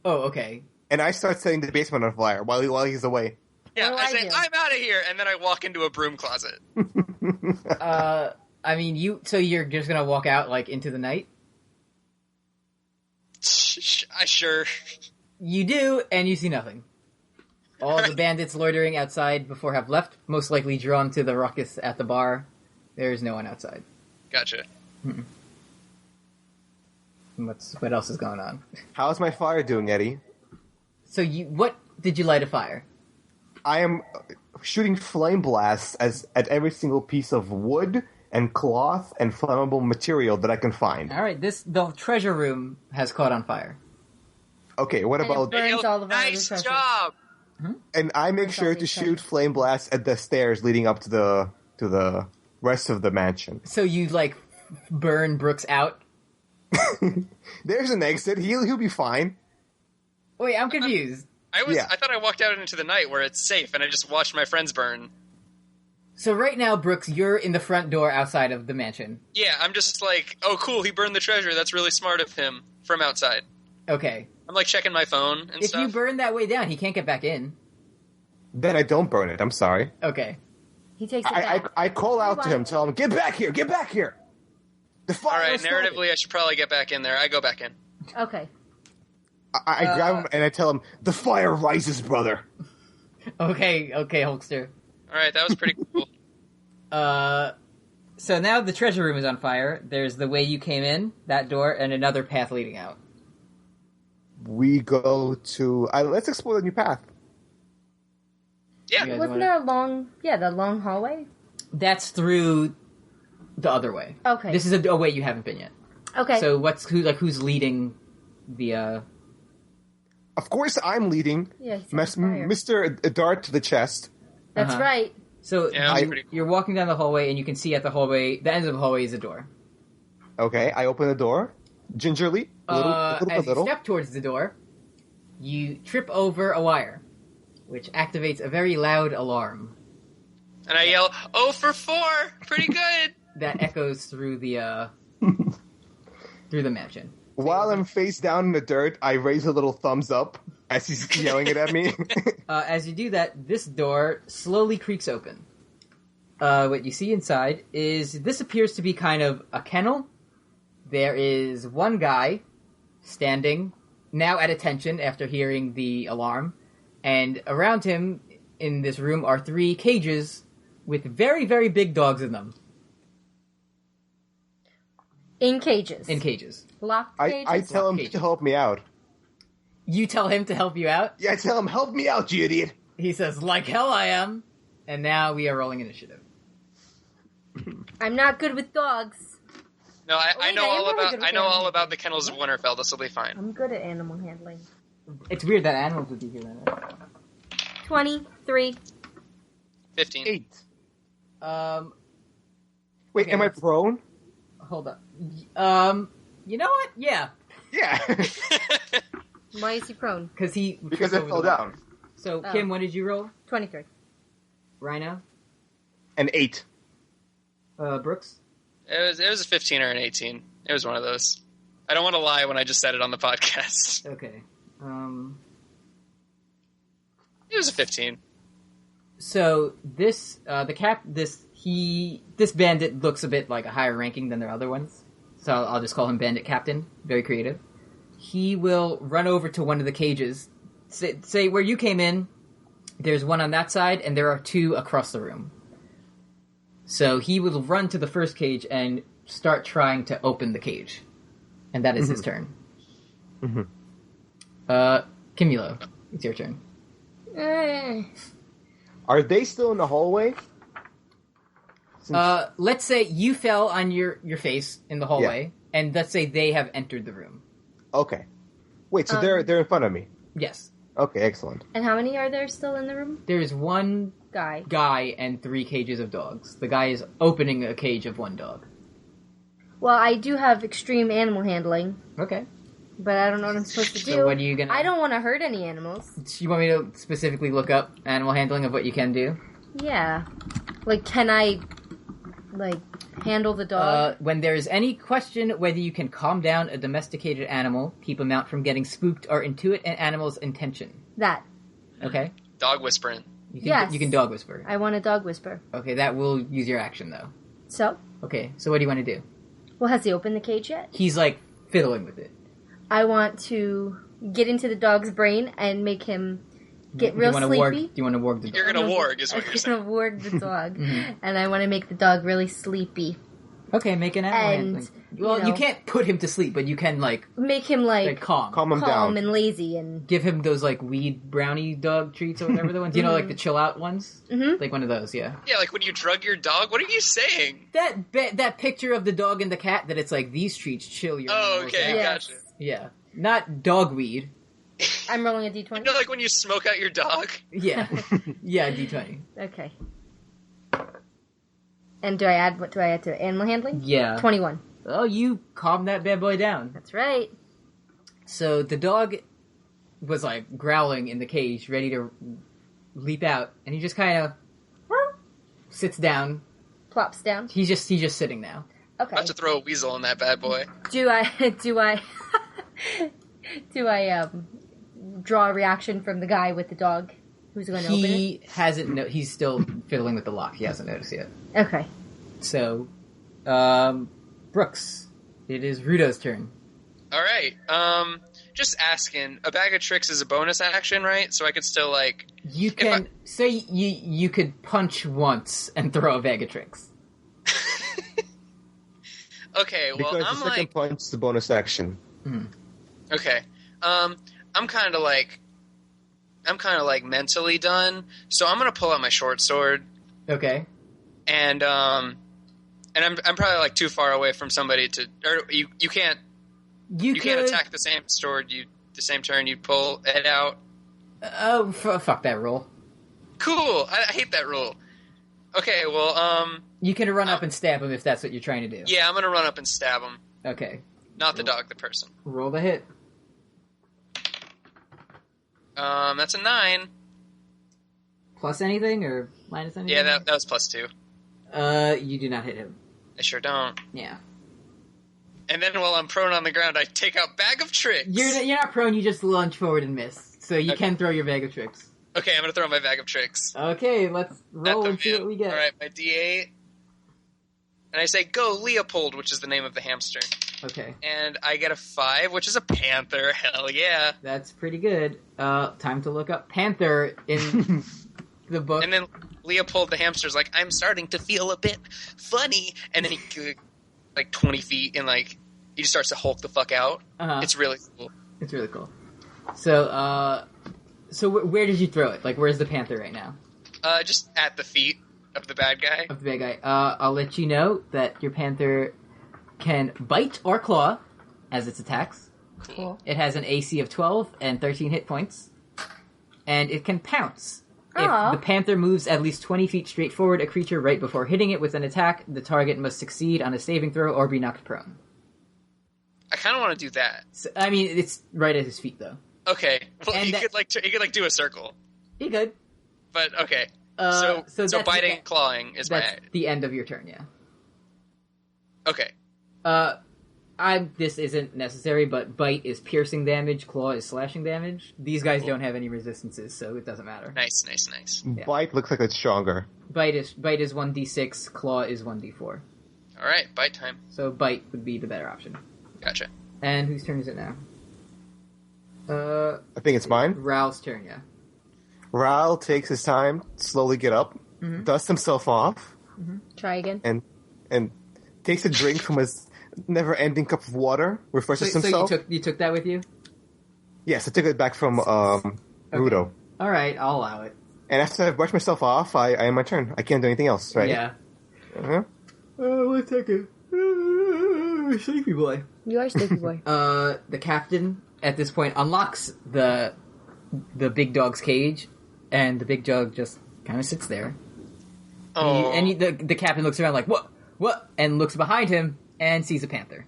Oh, okay. And I start setting the basement on fire while he's away. Yeah, What do I I say, do? I'm out of here, and then I walk into a broom closet. I mean, so you're just gonna walk out, like, into the night? I sure. You do, and you see nothing. All the bandits loitering outside before have left, most likely drawn to the ruckus at the bar. There is no one outside. Gotcha. What else is going on? How's my fire doing, Eddie? So what did you light a fire? I am shooting flame blasts at every single piece of wood and cloth and flammable material that I can find. All right, the treasure room has caught on fire. Okay, what And it about... burns all of our Nice other treasures. job! And I make sure to shoot flame blasts at the stairs leading up to the rest of the mansion. So you, like, burn Brooks out? There's an exit. He'll be fine. Wait, I'm confused. I thought I walked out into the night where it's safe, and I just watched my friends burn. So right now, Brooks, you're in the front door outside of the mansion. Yeah, I'm just like, oh cool, he burned the treasure, that's really smart of him, from outside. Okay. I'm like checking my phone and If stuff. you burn that way down, he can't get back in. Then I don't burn it. I'm sorry. Okay. He takes it back. I call out to him, tell him, get back here, get back here. The fire Alright, is started." narratively I should probably get back in there. I go back in. Okay. I grab him and I tell him, the fire rises, brother. Okay, Hulkster. Alright, that was pretty cool. So now the treasure room is on fire. There's the way you came in, that door, and another path leading out. We go to... let's explore the new path. Yeah. You guys Wasn't wanna- there the long hallway? That's through the other way. Okay. This is a way you haven't been yet. Okay. So who's leading the, Of course I'm leading. Yeah, he's on fire. Mr. Dart to the chest. That's Uh-huh. right. So Yeah, that was pretty cool. you're walking down the hallway, and you can see at the end of the hallway is a door. Okay, I open the door. Gingerly. Little As by you little. step towards the door, You trip over a wire, which activates a very loud alarm. And I yell, "Oh for 4! Pretty good!" That echoes through the mansion. While I'm face down in the dirt, I raise a little thumbs up as he's yelling it at me. As you do that, this door slowly creaks open. What you see inside is this appears to be kind of a kennel. There is one guy standing, now at attention after hearing the alarm, and around him in this room are 3 cages with very, very big dogs in them. In cages. In cages. Locked cages? I tell him to help me out. You tell him to help you out? Yeah, I tell him, help me out, you idiot! He says, like hell I am. And now we are rolling initiative. I'm not good with dogs. No, I know all about the kennels of Winterfell. This will be fine. I'm good at animal handling. It's weird that animals would be here then. 23. 15. 8. Wait, okay, am I prone? Hold up. You know what? Yeah. Yeah. Why is he prone? Because I fell down. So, Kim, what did you roll? 23. Ryno? An 8. Brooks? It was a 15 or an 18. It was one of those. I don't want to lie when I just said it on the podcast. Okay. It was a 15. So this this bandit looks a bit like a higher ranking than their other ones. So I'll just call him Bandit Captain. Very creative. He will run over to one of the cages. Say where you came in, there's one on that side, and there are 2 across the room. So he will run to the first cage and start trying to open the cage. And that is his turn. Kimulo, it's your turn. Are they still in the hallway? Let's say you fell on your face in the hallway, and let's say they have entered the room. Okay. Wait, so they're in front of me? Yes. Okay, excellent. And how many are there still in the room? There is one guy and 3 cages of dogs. The guy is opening a cage of one dog. Well, I do have extreme animal handling. Okay. But I don't know what I'm supposed to do. So what are you gonna... I don't want to hurt any animals. You want me to specifically look up animal handling of what you can do? Yeah. Like, can I, handle the dog? When there is any question whether you can calm down a domesticated animal, keep a mount from getting spooked, or intuit an animal's intention. That. Okay. Dog whispering. Yes. You can dog whisper. I want a dog whisper. Okay, that will use your action, though. So? Okay, so what do you want to do? Well, has he opened the cage yet? He's, fiddling with it. I want to get into the dog's brain and make him get real sleepy. Do you want to warg the dog? You're going to warg, is what you're saying. I'm going to warg the dog. And I want to make the dog really sleepy. Okay, make an animal handling. Well, you can't put him to sleep, but you can, make him, calm. Calm him down. And lazy and... Give him those, weed brownie dog treats or whatever the ones. You know, the chill out ones? Mm-hmm. Like one of those, yeah. Yeah, like when you drug your dog? What are you saying? That picture of the dog and the cat, that it's these treats chill your Oh, okay, yes. gotcha. Yeah. Not dog weed. I'm rolling a d20. You know, like when you smoke out your dog? Yeah. Yeah, d20. Okay. And what do I add to it? Animal handling? Yeah. 21. Oh, you calm that bad boy down. That's right. So the dog was growling in the cage, ready to leap out, and he just kind of sits down. Plops down. He's just sitting now. Okay. About to throw a weasel in that bad boy. Do I draw a reaction from the guy with the dog who's going to open it? He hasn't. He's still fiddling with the lock. He hasn't noticed yet. Okay. So, Brooks, it is Rudo's turn. All right. Just asking. A bag of tricks is a bonus action, right? So I could still You can say you could punch once and throw a bag of tricks. Okay. Well, because I'm the second punch is the bonus action. Mm. Okay. I'm kind of mentally done, so I'm gonna pull out my short sword. Okay. And I'm probably too far away from somebody to, or you can't. You can't attack the same sword. The same turn you pull it out. Oh, fuck that rule. Cool. I hate that rule. Okay. Well, you can run up and stab him if that's what you're trying to do. Yeah, I'm gonna run up and stab him. Okay. Not the dog, the person. Roll the hit. That's a 9. Plus anything or minus anything? Yeah, that was +2. You do not hit him. I sure don't. Yeah. And then while I'm prone on the ground, I take out Bag of Tricks. You're not prone, you just lunge forward and miss. So you can throw your Bag of Tricks. Okay, I'm going to throw my Bag of Tricks. Okay, let's roll and see what we get. Alright, my D8. And I say, go Leopold, which is the name of the hamster. Okay. And I get a 5, which is a panther. Hell yeah. That's pretty good. Time to look up panther in the book. And then Leopold the hamster's like, I'm starting to feel a bit funny. And then he, 20 feet, and, he just starts to Hulk the fuck out. Uh-huh. It's really cool. It's really cool. So, where did you throw it? Where's the panther right now? Just at the feet of the bad guy. Of the bad guy. I'll let you know that your panther can bite or claw as its attacks. Cool. It has an AC of 12 and 13 hit points. And it can pounce. Aww. If the panther moves at least 20 feet straight forward a creature right before hitting it with an attack, the target must succeed on a saving throw or be knocked prone. I kind of want to do that. So, I mean, it's right at his feet, though. Okay. Well, he could do a circle. He could. But, okay. So so biting and clawing is that's the end of your turn, yeah. Okay. This isn't necessary, but bite is piercing damage, claw is slashing damage. These guys don't have any resistances, so it doesn't matter. Nice. Yeah. Bite looks like it's stronger. Bite is 1d6, claw is 1d4. Alright, bite time. So bite would be the better option. Gotcha. And whose turn is it now? I think it's mine. Ral's turn, yeah. Ral takes his time, slowly get up, dusts himself off, Try again. and takes a drink from his never-ending cup of water, refreshes himself. So you took that with you? Yes, I took it back from Rudo. Alright, I'll allow it. And after I brush myself off, I am my turn. I can't do anything else, right? Yeah. Uh-huh. 1 second. Sleepy boy. You are sleepy boy. The captain, at this point, unlocks the big dog's cage, and the big dog just kind of sits there. Oh. The captain looks around like, what? And looks behind him and sees a panther.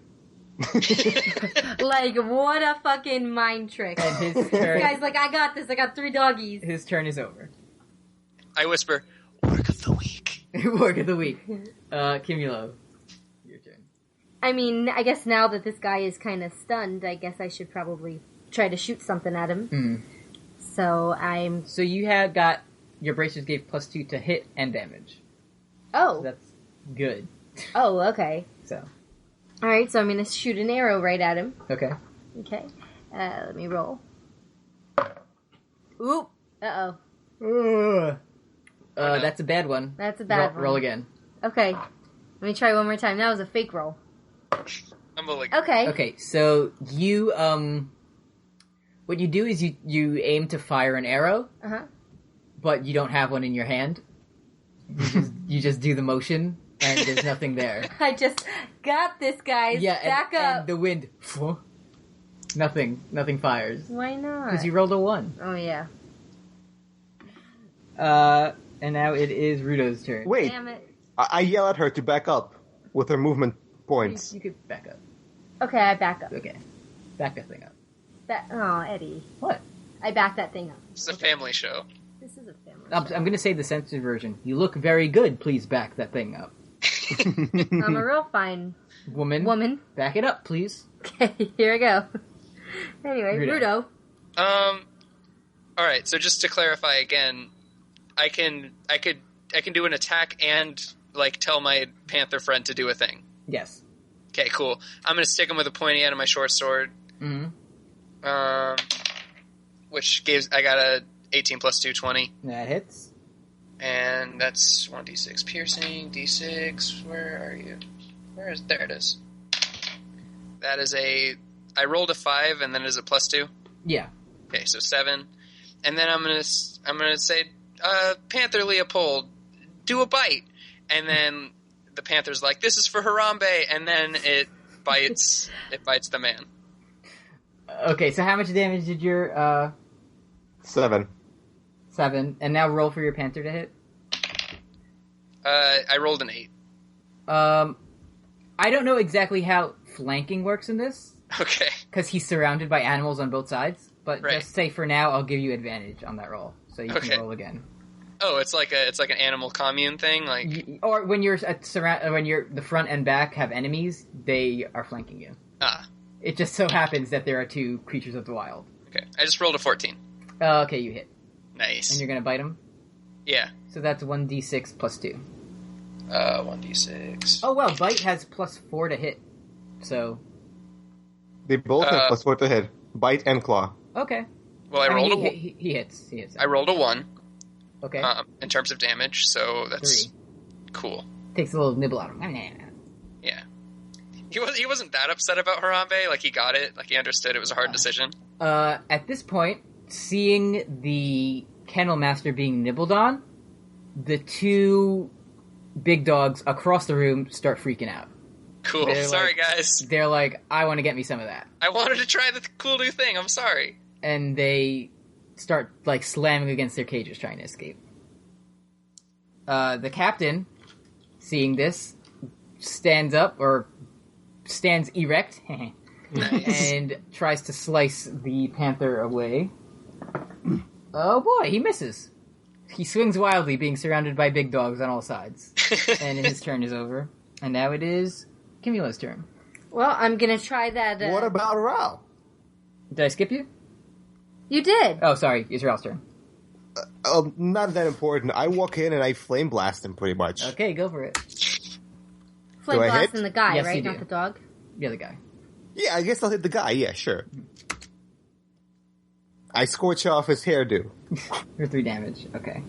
What a fucking mind trick. And his This turn, guy's like, I got this. I got 3 doggies. his turn is over. I whisper, work of the week. Work of the week. Kimulo, your turn. I mean, I guess now that this guy is kind of stunned, I guess I should probably try to shoot something at him. So you had got, your bracers gave +2 to hit and damage. Oh. So that's good. Oh, okay. So. Alright, so I'm going to shoot an arrow right at him. Okay. Okay. Let me roll. Oop. Uh-oh. That's a bad one. That's a bad one. Roll again. Okay. Let me try one more time. That was a fake roll. I'm like, Okay. Okay, so you, what you do is you aim to fire an arrow, but you don't have one in your hand. You just do the motion, and there's nothing there. I just got this, guys. Yeah, Back up. and the wind, nothing fires. Why not? Because you rolled a 1. Oh, yeah. And now it is Rudo's turn. Wait, Damn it. I yell at her to back up with her movement points. You could back up. Okay, I back up. Okay. Back that thing up. Oh, Eddie. What? I back that thing up. it's a family show. This is a family I'm show. going to say the censored version. You look very good. Please back that thing up. I'm a real fine Woman. Back it up, please. Okay, here I go. Anyway, Rudo. Rudo. Alright, so just to clarify again, I can do an attack and, tell my panther friend to do a thing. Yes. Okay, cool. I'm gonna stick him with a pointy end of my short sword. Mm-hmm. Which I got a 18 plus 2, 20. That hits. And that's 1d6 piercing, d6, where are you? There it is. That is I rolled a 5 and then is it plus 2? Yeah. Okay, so 7. And then I'm gonna say, Panther Leopold, do a bite. And then the panther's like, this is for Harambe, and then it bites the man. Okay, so how much damage did your 7. 7, and now roll for your panther to hit? I rolled an 8. I don't know exactly how flanking works in this, Okay. because he's surrounded by animals on both sides, but just say for now, I'll give you advantage on that roll, so you can roll again. Oh, it's like an animal commune thing, or when you're the front and back have enemies, they are flanking you. It just so happens that there are 2 creatures of the wild. Okay, I just rolled a 14. Okay, you hit. Nice. And you're gonna bite him? Yeah. So that's 1d6 plus 2. 1d6. Oh well, bite has plus 4 to hit. So they both have plus 4 to hit. Bite and claw. Okay. Well, I rolled he hits. I rolled a 1. Okay. In terms of damage, so that's 3. Cool. Takes a little nibble out of him. Yeah. He wasn't that upset about Harambe. Like, he got it. Like, he understood it was a hard decision. At this point, seeing the Kennel Master being nibbled on, the 2 big dogs across the room start freaking out. Cool. Sorry, guys. They're like, I want to get me some of that. I wanted to try the cool new thing. I'm sorry. And they start, like, slamming against their cages trying to escape. The captain, seeing this, stands erect Nice. and tries to slice the panther away. Oh boy, he misses. He swings wildly, being surrounded by big dogs on all sides. And his turn is over. And now it is Kimulo's turn. Well, I'm gonna try that. What about Ral? Did I skip you? You did. Oh, sorry. It's Ral's turn. Not that important. I walk in and I flame blast him pretty much. Okay, go for it. Flame Do I blasting hit? the guy, Yes, right? you do. Not the dog. The other guy. Yeah, I guess I'll hit the guy. Yeah, sure. I scorch off his hairdo. For 3 damage. Okay.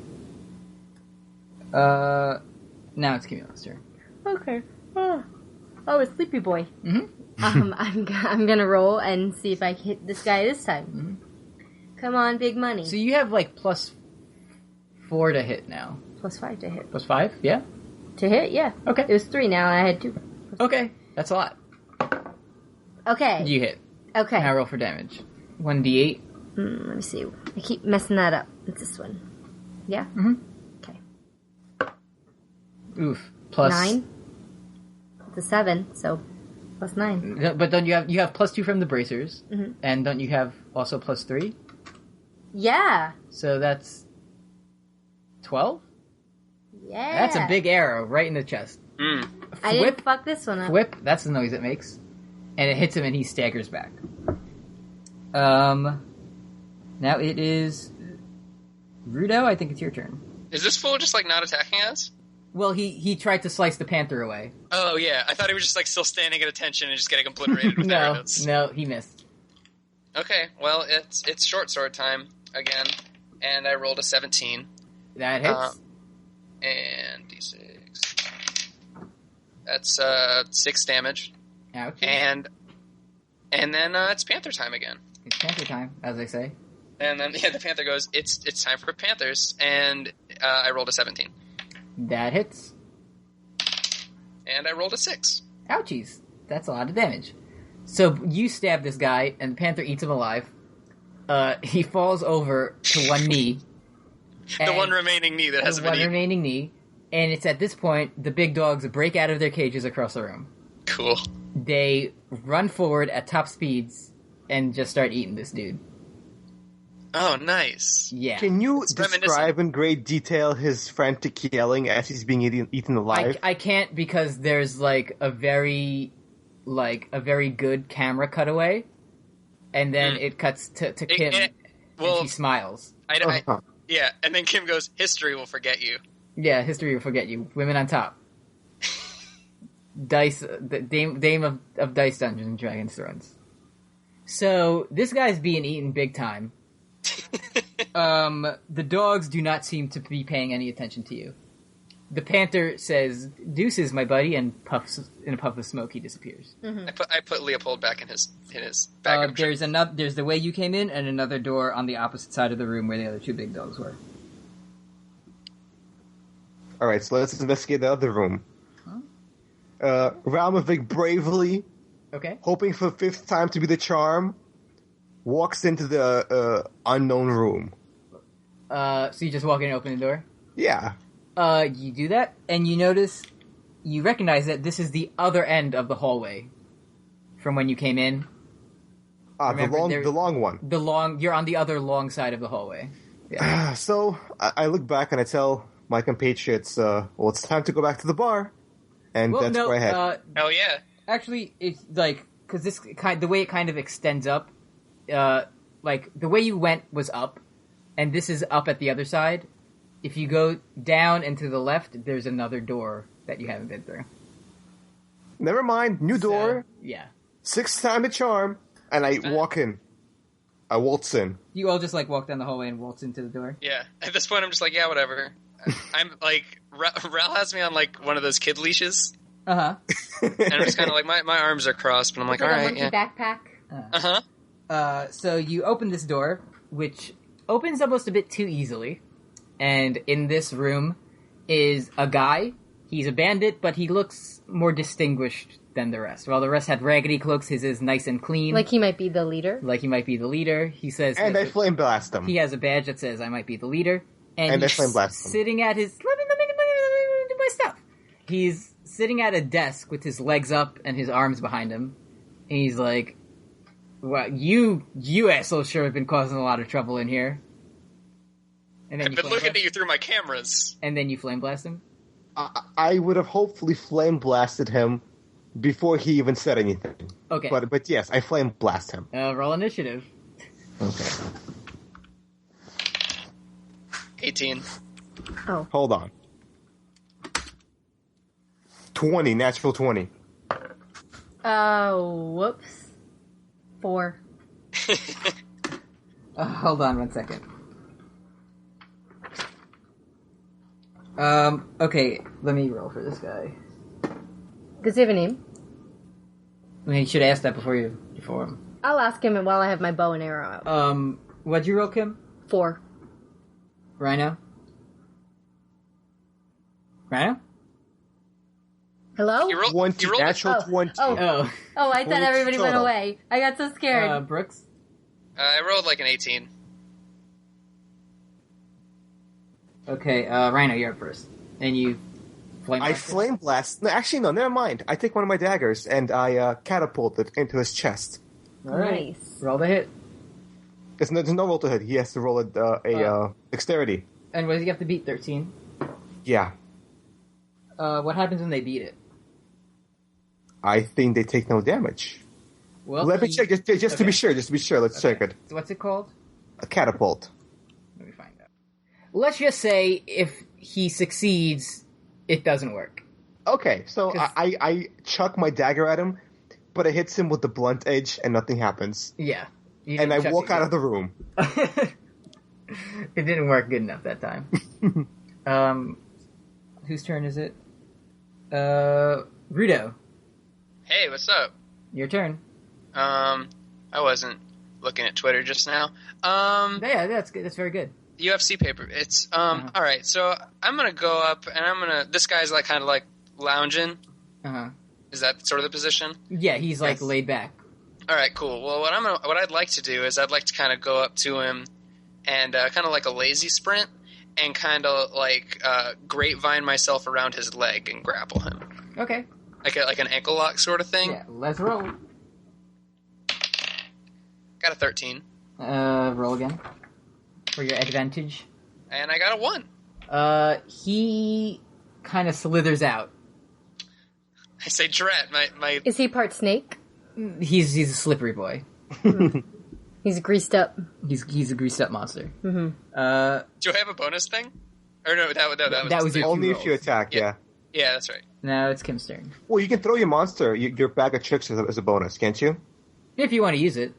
Now it's Kimulo's turn. Okay. Oh, a sleepy boy. Mm-hmm. I'm gonna roll and see if I can hit this guy this time. Mm-hmm. Come on, big money. So you have, like, plus 4 to hit now. Plus 5 to hit. Plus 5? Yeah? To hit, yeah. Okay. It was 3 now, and I had 2. Okay. That's a lot. Okay. You hit. Okay. Now roll for damage. 1d8. Let me see. I keep messing that up. It's this one. Yeah? Mm-hmm. Okay. Oof. Plus 9. It's a 7, so plus 9. But don't you have plus 2 from the bracers, Mm-hmm. and don't you have also plus 3? Yeah. So that's 12? Yeah. That's a big arrow right in the chest. I didn't fuck this one up. Whip, that's the noise it makes. And it hits him and he staggers back. Now it is Rudo, I think it's your turn. Is this fool just, like, not attacking us? Well, he tried to slice the panther away. Oh, yeah. I thought he was just, like, still standing at attention and just getting obliterated with arrows. No, he missed. Okay, well, it's short sword time again, and I rolled a 17. That hits. And d6. That's 6 damage. Ouch. And then it's panther time again. It's panther time, as I say. And then the panther goes, it's time for panthers, and I rolled a 17. That hits. And I rolled a 6. Ouchies. That's a lot of damage. So you stab this guy, and the panther eats him alive. He falls over to one knee. The one remaining knee that hasn't been eaten. remaining knee. And it's at this point, the big dogs break out of their cages across the room. Cool. They run forward at top speeds and just start eating this dude. Oh, nice. Yeah. Can you It's describe reminiscent. in great detail his frantic yelling as he's being eaten alive? I can't because there's like a very good camera cutaway, and then it cuts to Kim, and he smiles. Yeah, and then Kim goes, history will forget you. Yeah, history will forget you. Women on top. Dice, the dame of Dice Dungeons and Dragons Thrones. So, this guy's being eaten big time. The dogs do not seem to be paying any attention to you. The panther says, "Deuces, my buddy," and puffs in a puff of smoke. He disappears. Mm-hmm. I put Leopold back in his bag. There's the way you came in, and another door on the opposite side of the room where the other 2 big dogs were. Alright, so let's investigate the other room. Ralmevik bravely, hoping for the 5th time to be the charm, walks into the unknown room. So you just walk in and open the door? Yeah. You do that, and you recognize that this is the other end of the hallway from when you came in. Remember, the long one. You're on the other long side of the hallway. Yeah. So I look back and I tell my compatriots, well, it's time to go back to the bar, and that's where I head. Hell yeah! Actually, it's like because the way it kind of extends up, like the way you went was up, and this is up at the other side. If you go down and to the left, there's another door that you haven't been through. Never mind, new door. Yeah. 6th time a charm, and I walk in. I waltz in. You all just like walk down the hallway and waltz into the door? Yeah. At this point, I'm just like, yeah, whatever. I'm like, Ral has me on like one of those kid leashes. Uh-huh. And I'm just kind of like, my arms are crossed, but I'm like, all right, yeah. Backpack. So you open this door, which opens almost a bit too easily. And in this room is a guy. He's a bandit, but he looks more distinguished than the rest. While the rest had raggedy cloaks, his is nice and clean. Like he might be the leader. He says... And I flame blast him. He has a badge that says, I might be the leader. And I flame blast him. Sitting at his... Let me do my stuff. He's sitting at a desk with his legs up and his arms behind him. And he's like, well, you assholes sure have been causing a lot of trouble in here. And then I've been looking at you through my cameras. And then you flame blast him? I would have hopefully flame blasted him before he even said anything. Okay. But yes, I flame blast him. Roll initiative. Okay. 18. Oh. Hold on. 20, natural 20. Oh, whoops. 4. Hold on 1 second. Okay, let me roll for this guy. Does he have a name? I mean, you should ask that before him. I'll ask him while I have my bow and arrow out. What'd you roll, Kim? 4. Ryno? Hello? You rolled natural 20. Oh, I thought everybody went away. I got so scared. Brooks? I rolled like an 18. Okay, Ryno, you're up first. And you flame blast I flame blast. No, actually, no, never mind. I take one of my daggers and I catapult it into his chest. Alright. Nice. Roll the hit. There's no roll to hit. He has to roll a dexterity. And what does he have to beat? 13? Yeah. What happens when they beat it? I think they take no damage. Well, let me check, just to be sure. Let's check it. So what's it called? A catapult. Let me find out. Let's just say if he succeeds, it doesn't work. Okay, so I chuck my dagger at him, but it hits him with the blunt edge and nothing happens. Yeah. And I walk out of the room. It didn't work good enough that time. Whose turn is it? Rudo. Hey, what's up? Your turn. I wasn't looking at Twitter just now. Yeah, that's good. That's very good. UFC paper. It's alright, so I'm gonna go up and this guy's like kinda like lounging. Uh-huh. Is that sort of the position? Yeah, he's like laid back. Alright, cool. Well what I'd like to do is I'd like to kinda go up to him and kinda like a lazy sprint and kinda like grapevine myself around his leg and grapple him. Okay. Like an ankle lock sort of thing. Yeah, let's roll. Got a 13. Roll again. For your advantage. And I got a 1. He kind of slithers out. I say Dret, my... Is he part snake? He's a slippery boy. He's greased up. He's a greased up monster. Mm-hmm. Do I have a bonus thing? Or no, that was your only rolls. if you attack, yeah. Yeah, that's right. Now it's Kim's turn. Well, you can throw your monster, your bag of tricks as a bonus, can't you? If you want to use it.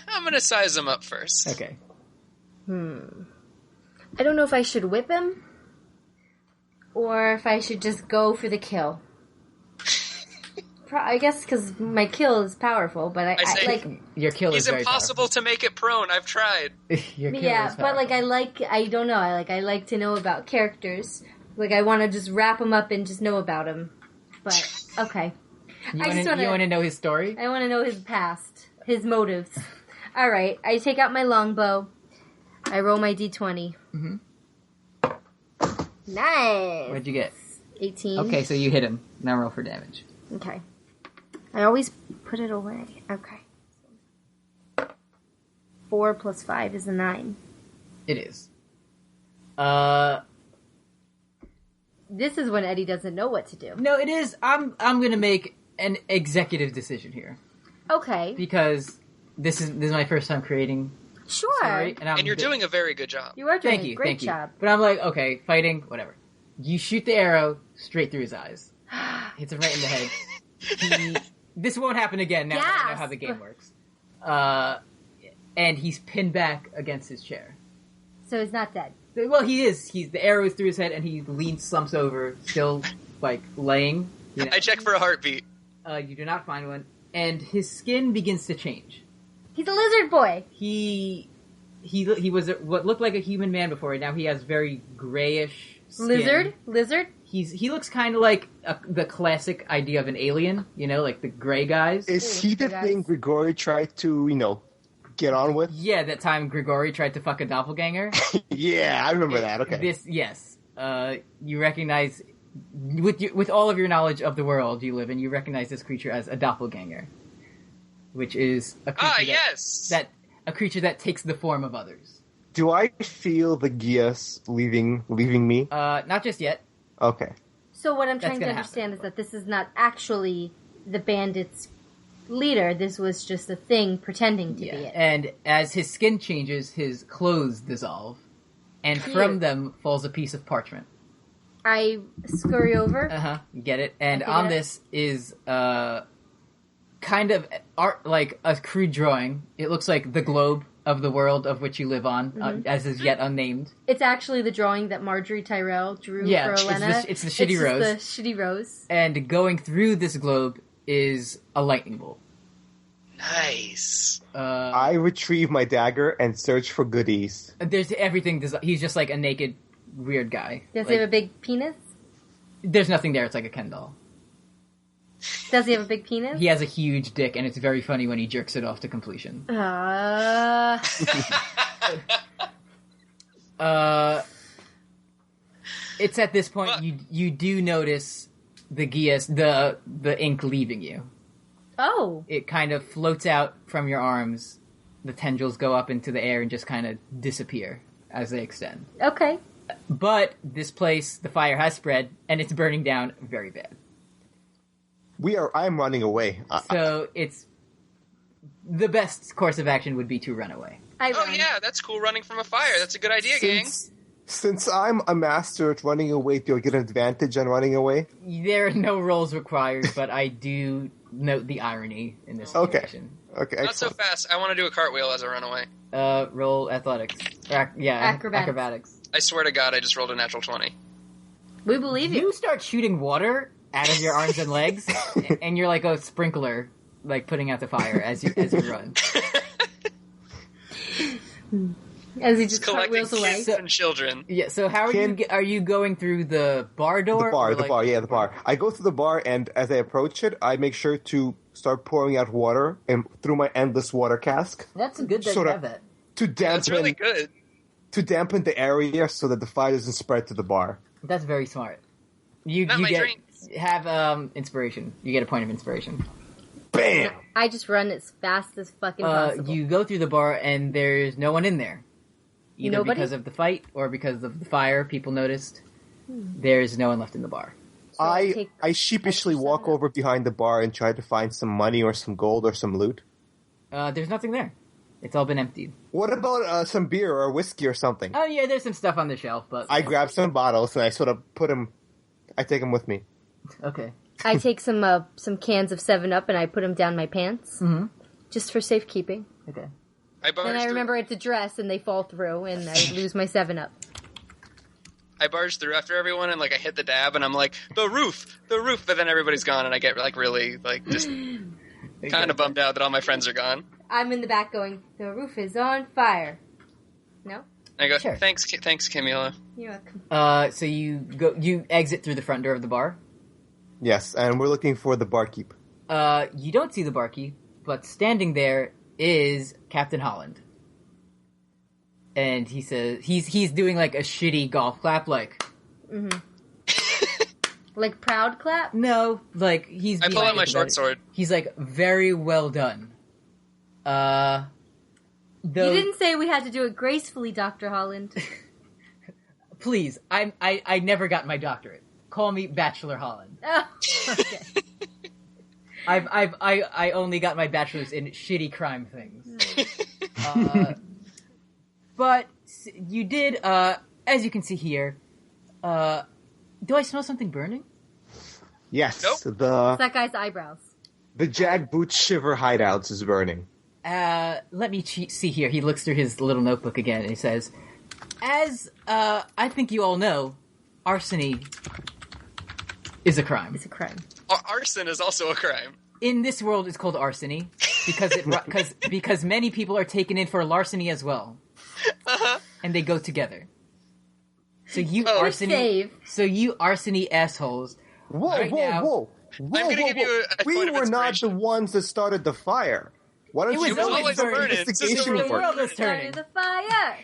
I'm gonna size him up first. Okay. I don't know if I should whip him or if I should just go for the kill. I guess because my kill is powerful, but I like your kill is he's very impossible to make it prone. I've tried. Your kill yeah, is but like I don't know. I like to know about characters. Like I want to just wrap him up and just know about him. But okay, you want to know his story? I want to know his past, his motives. All right, I take out my longbow. I roll my d20. Mm-hmm. Nice. What'd you get? 18. Okay, so you hit him. Now roll for damage. Okay. I always put it away. Okay. 4 + 5 is a 9. It is. This is when Eddy doesn't know what to do. No, it is. I'm gonna make an executive decision here Okay. because this is my first time creating Sure. story, And you're doing a very good job. You are doing Thank you, a great thank you. job. But I'm like, okay, fighting, whatever. You shoot the arrow straight through his eyes. Hits him right in the head. This won't happen again now that I know how the game works. And he's pinned back against his chair. So he's not dead. Well, he is. The arrow is through his head, and he slumps over, still, laying. You know. I check for a heartbeat. You do not find one. And his skin begins to change. He's a lizard boy. He was what looked like a human man before, and now he has very grayish skin. Lizard? He looks kind of like the classic idea of an alien, like the gray guys. Is he the thing Grigori tried to, get on with? Yeah, that time Grigori tried to fuck a doppelganger. Yeah, I remember that. Okay. Yes. You recognize, with all of your knowledge of the world you live in, you recognize this creature as a doppelganger, which is a creature a creature that takes the form of others. Do I feel the Gias leaving me? Not just yet. Okay. So what I'm trying to understand is that this is not actually the bandits' leader. This was just a thing pretending to be it. And as his skin changes, his clothes dissolve, and from them falls a piece of parchment. I scurry over. You get it. And on this is kind of art, like a crude drawing. It looks like the globe of the world of which you live on, as is yet unnamed. It's actually the drawing that Marjorie Tyrell drew for Elena. It's the shitty rose. It's the shitty rose. And going through this globe is a lightning bolt. Nice. I retrieve my dagger and search for goodies. There's everything. He's just like a naked, weird guy. Does he have a big penis? There's nothing there. It's like a Ken doll. Does he have a big penis? He has a huge dick, and it's very funny when he jerks it off to completion. It's at this point you do notice the Gias, the ink leaving you. Oh. It kind of floats out from your arms. The tendrils go up into the air and just kind of disappear as they extend. Okay. But this place, the fire has spread, and it's burning down very bad. I'm running away. So it's the best course of action would be to run away. Yeah, that's cool. Running from a fire. That's a good idea, gang. Since I'm a master at running away, do I get an advantage on running away? There are no rolls required, but I do note the irony in this situation. Okay. Not so fast. I want to do a cartwheel as I run away. Roll athletics. Acrobatics. I swear to God, I just rolled a natural 20. We believe you. You start shooting water out of your arms and legs, and you're like a sprinkler, like putting out the fire as you run. As he just cartwheels away. And children. Yeah. So how are you going through the bar door? The bar. I go through the bar, and as I approach it, I make sure to start pouring out water and through my endless water cask. That's good that you have that. That's really good. To dampen the area so that the fire doesn't spread to the bar. That's very smart. You have inspiration. You get a point of inspiration. Bam! I just run as fast as fucking possible. You go through the bar and there's no one in there. Either Nobody? Because of the fight or because of the fire, people noticed. There's no one left in the bar. So I sheepishly walk over behind the bar and try to find some money or some gold or some loot. There's nothing there. It's all been emptied. What about some beer or whiskey or something? Oh yeah, there's some stuff on the shelf, but I grab some bottles and I sort of I take them with me. Okay. I take some cans of 7-Up and I put them down my pants, just for safekeeping. Okay. Then I remember it's a dress and they fall through and I lose my 7-Up. I barge through after everyone and I hit the dab and I'm like, the roof, but then everybody's gone and I get really just kind of bummed out that all my friends are gone. I'm in the back going, the roof is on fire. No? I go, sure. Thanks, Kimulo. You're welcome. So you exit through the front door of the bar? Yes, and we're looking for the barkeep. You don't see the barkeep, but standing there is Captain Holland. And he says, he's doing a shitty golf clap, Like proud clap? No, like he's. I pull out my short sword. He's like, very well done. Though, You didn't say we had to do it gracefully, Dr. Holland. Please, I never got my doctorate. Call me Bachelor Holland. Oh, okay. I only got my bachelor's in shitty crime things. But you did, as you can see here, do I smell something burning? Yes, Nope. It's that guy's eyebrows. the Jag Boots Shiver hideouts is burning. Let me see here. He looks through his little notebook again and he says, as, I think you all know, arsony is a crime. It's a crime. Arson is also a crime. In this world, it's called arsony because many people are taken in for larceny as well, and they go together. So you arsony assholes. Whoa, Right whoa, now- whoa, I'm gonna give you a We point of were not the inspiration. ones that started the fire. Why don't It was you always do burning. investigation The work? world is turning. Started the fire.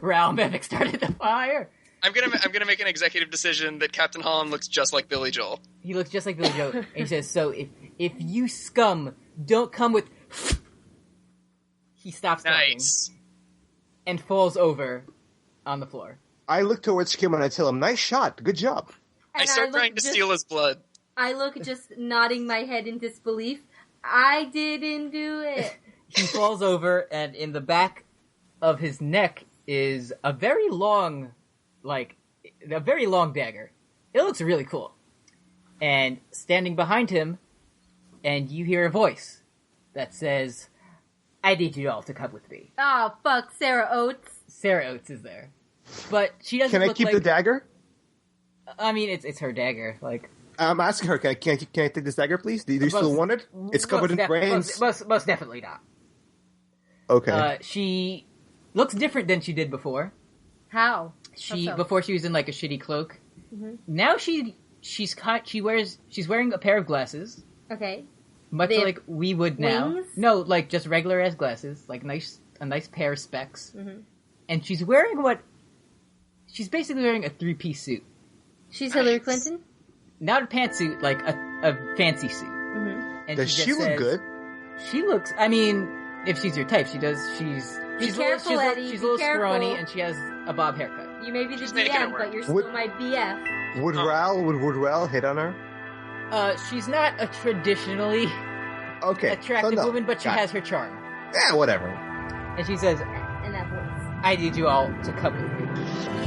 Ralmevik started the fire. I'm gonna make an executive decision that Captain Holland looks just like Billy Joel. He looks just like Billy Joe. And he says, so if you scum don't come with... He stops talking Nice. and falls over on the floor. I look towards Kim and I tell him, "Nice shot, good job." I And start look trying to just- steal his blood. I look just nodding my head in disbelief. I didn't do it. He falls over, and in the back of his neck is a very long dagger. It looks really cool. And standing behind him, and you hear a voice that says, I need you all to come with me. Oh, fuck, Sarah Oates. Sarah Oates is there. But she doesn't Can I look keep like... the dagger? I mean, it's her dagger. Like, I'm asking her, can I take this dagger, please? Do you still want it? It's covered in brains. Most definitely not. Okay. She looks different than she did before. How? Before she was in like a shitty cloak. Mm-hmm. Now she's wearing a pair of glasses, Okay. much They have like we would now. wings? No, like just regular ass glasses, like a nice pair of specs. Mm-hmm. And she's basically wearing a 3-piece suit. She's Hillary Clinton? Not a pantsuit, like a fancy suit. Mm-hmm. And Does just she look says- good? She looks. I mean, if she's your type, she does. She's careful, Eddie, She's be a little careful. scrawny, and she has a bob haircut. You may be the She's making it DM, work. but you're still Would- my BF. Would Ral hit on her? She's not a traditionally Okay. attractive so no. woman, but she Got it. has her charm. Yeah, whatever. And she says, And that voice. I need you all to come with me.